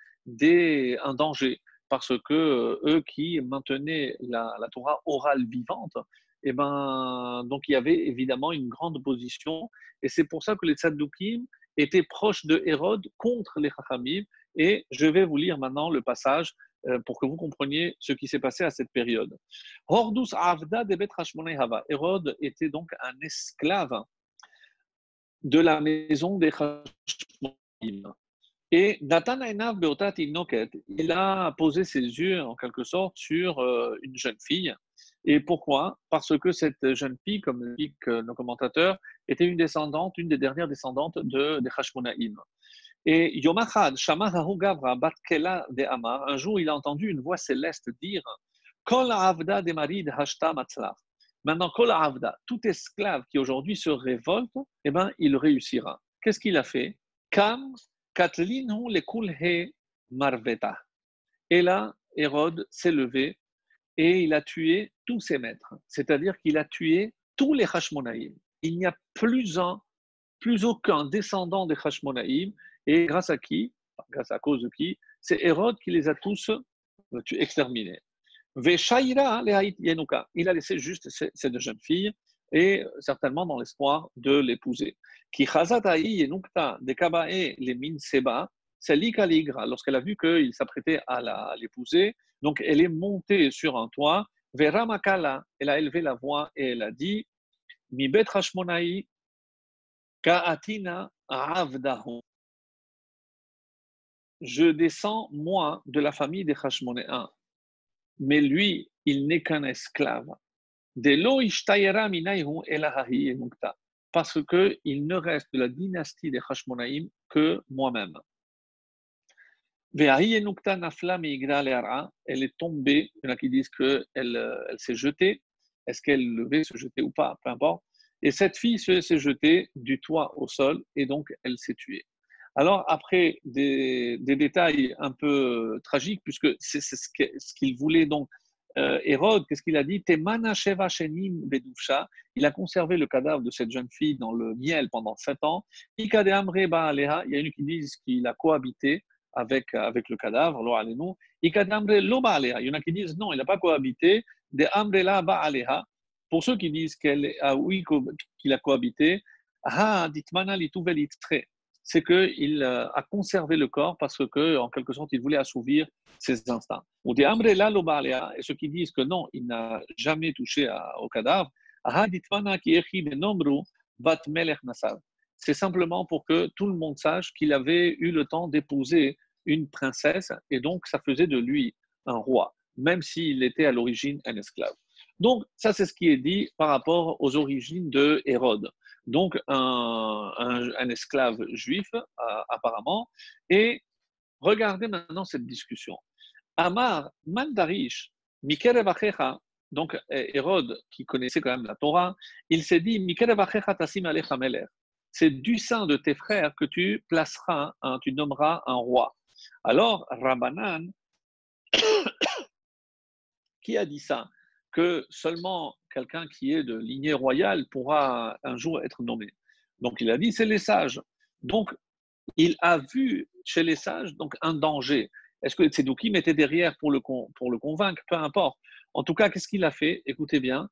un danger. Parce que eux qui maintenaient la Torah orale vivante, et ben, donc il y avait évidemment une grande opposition. Et c'est pour ça que les Tzaddukim étaient proches de Hérode contre les Chachamim. Et je vais vous lire maintenant le passage pour que vous compreniez ce qui s'est passé à cette période. Hordus Avda de Bet Hashmonai Hava. Hérode était donc un esclave de la maison des Hashmonaïm. Et Natan Einav Beotat Tinoket, il a posé ses yeux en quelque sorte sur une jeune fille. Et pourquoi? Parce que cette jeune fille, comme indiquent nos commentateurs, était une descendante, une des dernières descendantes des Hashmonaïm. Et Yom Echad, Shama Hahu Gavra Bat Kela de Amar, un jour il a entendu une voix céleste dire Kol Avda de Marid Hashta Matzlach. Maintenant, Kol Avda, tout esclave qui aujourd'hui se révolte, eh ben, il réussira. Qu'est-ce qu'il a fait? Kam Katlinu le Kulhe Marveta. Et là, Hérode s'est levé et il a tué tous ses maîtres. C'est-à-dire qu'il a tué tous les Hashmonaïm. Il n'y a plus aucun descendant des Hashmonaïm. Et grâce à qui? Grâce à cause de qui? C'est Hérode qui les a tous exterminés. Veshaïra lehaït yenuka. Il a laissé juste ces deux jeunes filles et certainement dans l'espoir de l'épouser. Qui chazataï yenukta de kabae les min seba, c'est l'ikaligra. Lorsqu'elle a vu qu'il s'apprêtait à l'épouser, donc elle est montée sur un toit. Veramakala, elle a élevé la voix et elle a dit Mi bet hashmonaï ka'atina avdahu. Je descends, moi, de la famille des Hashmonéens, mais lui, il n'est qu'un esclave. Parce qu'il ne reste de la dynastie des Hashmonaïm que moi-même. Elle est tombée, il y en a qui disent qu'elle s'est jetée. Est-ce qu'elle devait se jeter ou pas? Peu importe. Et cette fille s'est jetée du toit au sol et donc elle s'est tuée. Alors, après des détails un peu tragiques, puisque c'est ce qu'il voulait, donc, Hérode, qu'est-ce qu'il a dit? Temana Sheva Shenim Bedufsha. Il a conservé le cadavre de cette jeune fille dans le miel pendant 7 ans. Ikade Amre Baaleha. Il y a une qui dit qu'il a cohabité avec le cadavre, lo alenu. Ikade Amre Lo Baaleha. Il y en a qui disent non, il n'a pas cohabité. De Amre La Baaleha. Pour ceux qui disent oui, qu'il a cohabité, Ha Ditmana Lituvel Itre, c'est qu'il a conservé le corps parce que, en quelque sorte, il voulait assouvir ses instincts. Ou des Amrela Lobalea, et ceux qui disent que non, il n'a jamais touché au cadavre, c'est simplement pour que tout le monde sache qu'il avait eu le temps d'épouser une princesse et donc ça faisait de lui un roi, même s'il était à l'origine un esclave. Donc, ça, c'est ce qui est dit par rapport aux origines de Hérode. Donc, un esclave juif, apparemment. Et regardez maintenant cette discussion. Amar, Mandarish, Mikerev Achecha, donc Hérode, qui connaissait quand même la Torah, il s'est dit Mikerev Achecha Tassim Alecha Meler. C'est du sein de tes frères que tu placeras, tu nommeras un roi. Alors, Rabbanan, qui a dit ça? Que seulement quelqu'un qui est de lignée royale pourra un jour être nommé. Donc il a dit, c'est les sages. Donc il a vu chez les sages donc un danger. Est-ce que Tzedukim était derrière pour le convaincre? Peu importe. En tout cas, qu'est-ce qu'il a fait? Écoutez bien.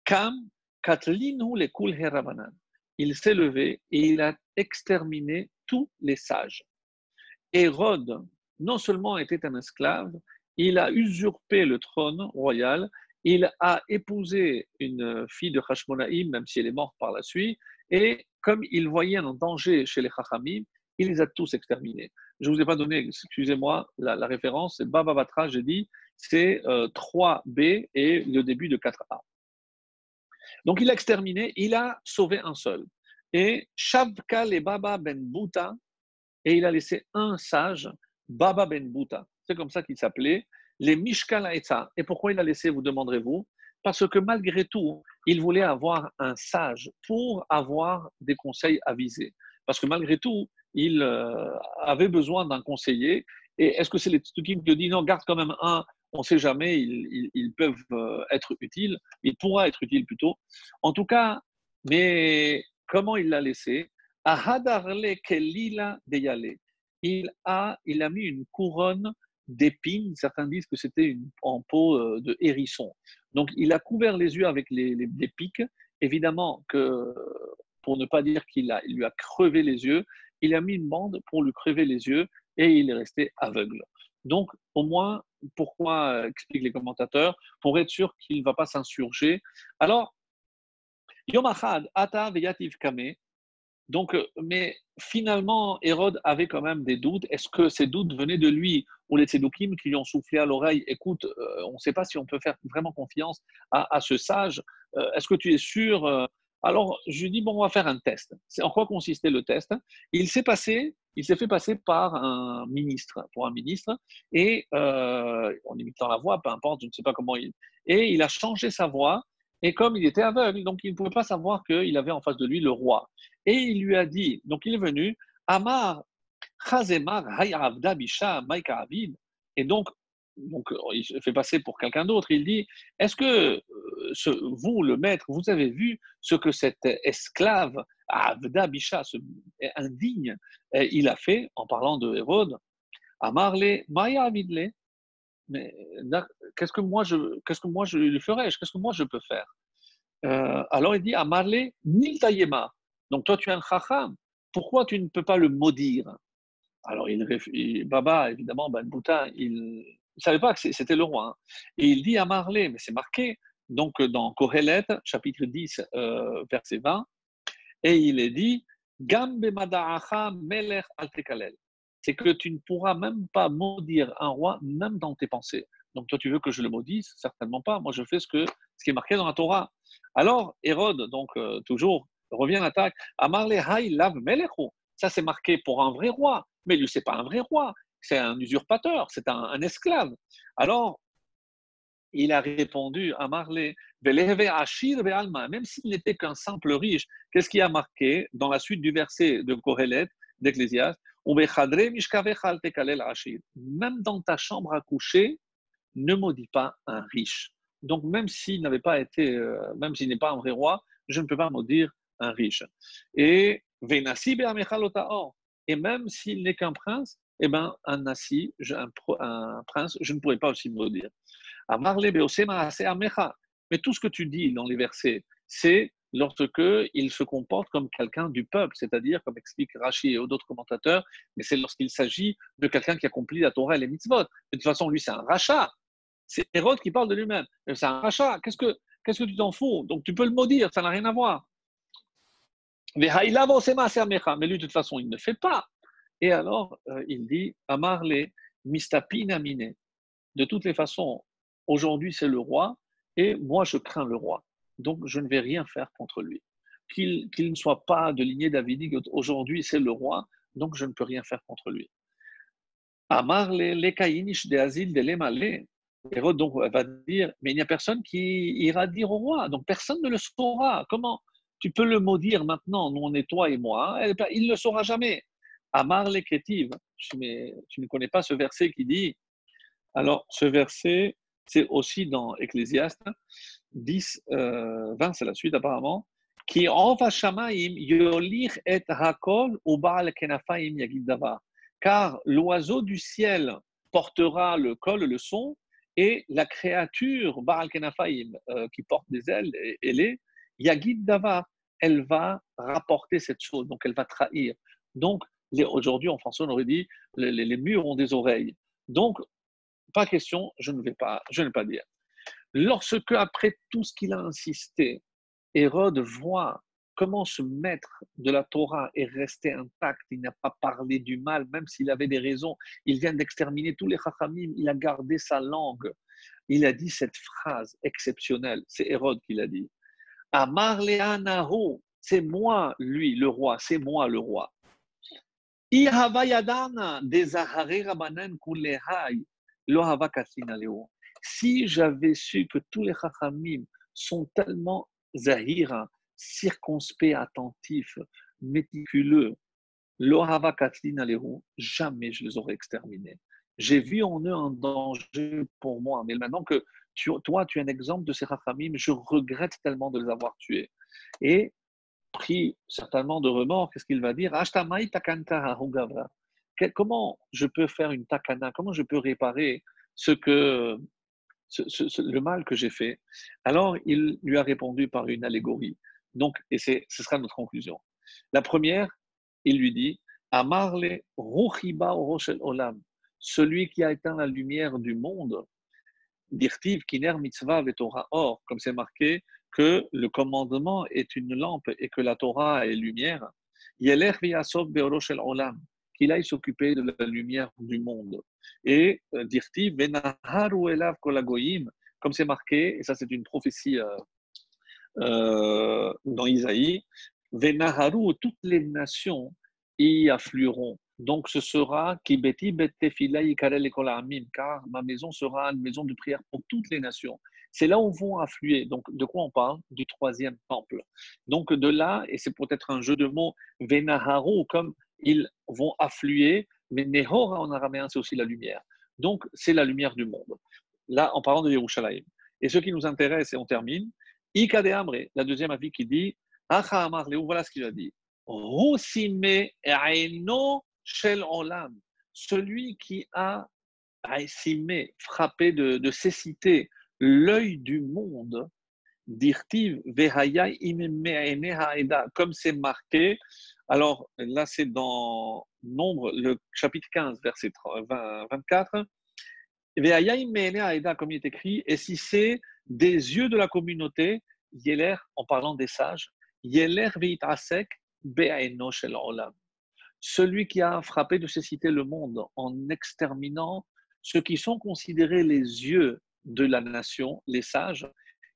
Kam katlinu le kul herabanan. Il s'est levé et il a exterminé tous les sages. Hérode, non seulement était un esclave, il a usurpé le trône royal, il a épousé une fille de Hashmonaïm, même si elle est morte par la suite, et comme il voyait un danger chez les Chachamim, il les a tous exterminés. Je ne vous ai pas donné, excusez-moi, la référence, c'est Baba Batra, j'ai dit, c'est 3b et le début de 4a. Donc il a exterminé, il a sauvé un seul. Et Shavka le Baba ben Bouta, et il a laissé un sage, Baba ben Bouta. C'est comme ça qu'il s'appelait, les Mishkal Haetza. Et pourquoi il a laissé, vous demanderez-vous? Parce que malgré tout, il voulait avoir un sage pour avoir des conseils avisés. Parce que malgré tout, il avait besoin d'un conseiller. Et est-ce que c'est les Tzukim qui disent non, garde quand même un, on ne sait jamais, ils peuvent être utiles, il pourra être utile plutôt. En tout cas, mais comment il l'a laissé? Ahadarle kelila deyale. Il a mis une couronne d'épines. Certains disent que c'était en peau de hérisson. Donc, il a couvert les yeux avec des pics. Évidemment que, pour ne pas dire il lui a crevé les yeux, il a mis une bande pour lui crever les yeux et il est resté aveugle. Donc, au moins, pourquoi, expliquent les commentateurs, pour être sûr qu'il ne va pas s'insurger. Alors, Yom Achad, Ata Veyativ Kame, Donc, mais finalement, Hérode avait quand même des doutes. Est-ce que ces doutes venaient de lui ou les Tsédoukim qui lui ont soufflé à l'oreille, écoute, on ne sait pas si on peut faire vraiment confiance à ce sage. Est-ce que tu es sûr Alors, je lui dis, bon, on va faire un test. C'est en quoi consistait le test? Il s'est fait passer par un ministre, pour un ministre, et en imitant la voix, peu importe, je ne sais pas comment il. Et il a changé sa voix. Et comme il était aveugle, donc il ne pouvait pas savoir qu'il avait en face de lui le roi. Et il lui a dit, donc il est venu, Amar, Chazemar, Hayavda, Bisha, Maïka Avid. Et donc, il se fait passer pour quelqu'un d'autre. Il dit, est-ce que vous, le maître, vous avez vu ce que cet esclave, Avda, Bisha, ce indigne, il a fait en parlant de Hérode? Amarle, Maya Avidle. Mais qu'est-ce que moi je lui ferais? Qu'est-ce que moi je peux faire? Alors il dit à Marley, Niltayema. Donc toi tu es un chacham, pourquoi tu ne peux pas le maudire? Alors Baba, évidemment, Ben Boutin, il ne savait pas que c'était le roi. Hein. Et il dit à Marley, mais c'est marqué, donc dans Kohelet, chapitre 10, verset 20, et il est dit, Gambe Madaacha Melech Altekalel. C'est que tu ne pourras même pas maudire un roi, même dans tes pensées. Donc toi, tu veux que je le maudisse? Certainement pas. Moi, je fais ce qui est marqué dans la Torah. Alors, Hérode, donc toujours, revient à l'attaque. Amarle Hay Lav Melechu. Ça, c'est marqué pour un vrai roi. Mais lui, c'est pas un vrai roi. C'est un usurpateur, c'est un esclave. Alors, il a répondu à Marley, même s'il n'était qu'un simple riche, qu'est-ce qui a marqué dans la suite du verset de Kohelet, d'Ecclésiaste? Même dans ta chambre à coucher, ne maudis pas un riche. Donc, même s'il n'avait pas été, même s'il n'est pas un vrai roi, je ne peux pas maudire un riche. Et et même s'il n'est qu'un prince, eh ben, un nasi, un prince, je ne pourrais pas aussi maudire. Mais tout ce que tu dis dans les versets, c'est lorsque il se comporte comme quelqu'un du peuple, c'est-à-dire, comme explique Rashi et d'autres commentateurs, mais c'est lorsqu'il s'agit de quelqu'un qui accomplit la Torah et les mitzvot. De toute façon, lui, c'est un rachat. C'est Hérode qui parle de lui-même. C'est un rachat. Qu'est-ce que tu t'en fous? Donc, tu peux le maudire, ça n'a rien à voir. Mais lui, de toute façon, il ne fait pas. Et alors, il dit, Amarle, mistapinamine. De toutes les façons, aujourd'hui c'est le roi et moi je crains le roi. Donc je ne vais rien faire contre lui. Qu'il ne soit pas de lignée davidique, aujourd'hui c'est le roi, donc je ne peux rien faire contre lui. Amar les kainish de Azil de l'Emalé. Hérode donc va dire, mais il n'y a personne qui ira dire au roi, donc personne ne le saura. Comment tu peux le maudire maintenant? Nous on est toi et moi, il ne le saura jamais. Amar les Kétiv, mais tu ne connais pas ce verset qui dit, alors, ce verset, c'est aussi dans Ecclésiaste 10, 20, c'est la suite apparemment. Qui enva shamaim yolir et hakol ou baal kenafaim yagid davar. Car l'oiseau du ciel portera le col, le son, et la créature baal kenafaim qui porte des ailes, ailées, yagid davar, elle va rapporter cette chose, donc elle va trahir. Donc, aujourd'hui en français, on aurait dit les murs ont des oreilles. Donc, pas question, je ne vais pas dire. Lorsque, après tout ce qu'il a insisté, Hérode voit comment ce maître de la Torah est resté intact, il n'a pas parlé du mal, même s'il avait des raisons, il vient d'exterminer tous les chachamim, il a gardé sa langue. Il a dit cette phrase exceptionnelle, c'est Hérode qui l'a dit. Amar le'anahu, c'est moi, lui, le roi, c'est moi le roi. Si j'avais su que tous les chachamim sont tellement zahira, circonspects, attentifs, méticuleux, jamais je les aurais exterminés. J'ai vu en eux un danger pour moi, mais maintenant que toi, tu es un exemple de ces chachamim, je regrette tellement de les avoir tués. Et pris certainement de remords, qu'est-ce qu'il va dire? Comment je peux faire une takana? Comment je peux réparer le mal que j'ai fait? Alors, il lui a répondu par une allégorie. Donc, ce sera notre conclusion. La première, il lui dit, Amarle Ruchiba Oroshel Olam, celui qui a éteint la lumière du monde, Dirtiv Kiner Mitzvah Vetorah Or, comme c'est marqué que le commandement est une lampe et que la Torah est lumière. Yeler v'yasov be'oro shel olam, qu'il aille s'occuper de la lumière du monde. Et dirti venaharu elav kol hagoyim, comme c'est marqué, et ça c'est une prophétie dans Isaïe, venaharu, toutes les nations y afflueront. Donc ce sera Kibeti bet tefila yikarel ekol ha'amim, car ma maison sera une maison de prière pour toutes les nations. C'est là où vont affluer. Donc de quoi on parle? Du troisième temple. Donc de là, et c'est peut-être un jeu de mots, venaharu, comme ils vont affluer, mais nehora en araméen c'est aussi la lumière. Donc c'est la lumière du monde. Là en parlant de Yerushalayim. Et ce qui nous intéresse, et on termine, Ika de Amre, la deuxième avis qui dit, Acha Amar Leu, voilà ce qu'il a dit. Roussime Aino Shel Olam, celui qui a Aïsime, frappé de cécité l'œil du monde, dirtiv Vehaya Imeme Haeda, comme c'est marqué. Alors là, c'est dans Nombre, le chapitre 15, verset 24. Vehaya Imeme Haeda, comme il est écrit, et si c'est des yeux de la communauté, Yeler, en parlant des sages, Yeler Veitasek Be'aino Shel Olam, celui qui a frappé de cécité le monde en exterminant ceux qui sont considérés les yeux de la nation, les sages,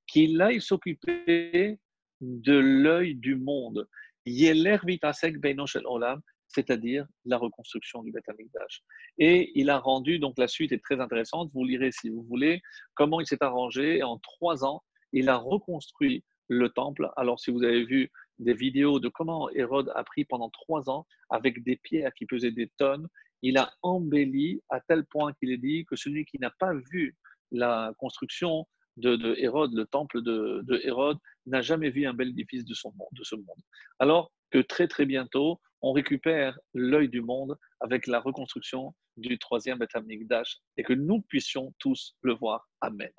qu'il aille s'occuper de l'œil du monde. Yeler Vitasek Beino Shel Olam, c'est-à-dire la reconstruction du Beth Amikdash. Et il a rendu, donc la suite est très intéressante, vous lirez si vous voulez, comment il s'est arrangé. En 3 ans, il a reconstruit le temple. Alors si vous avez vu des vidéos de comment Hérode a pris pendant 3 ans avec des pierres qui pesaient des tonnes, il a embelli à tel point qu'il est dit que celui qui n'a pas vu la construction de Hérode, le temple de Hérode, n'a jamais vu un bel édifice de ce monde. Alors que très très bientôt, on récupère l'œil du monde avec la reconstruction du troisième Beth Amikdash et que nous puissions tous le voir. Amen.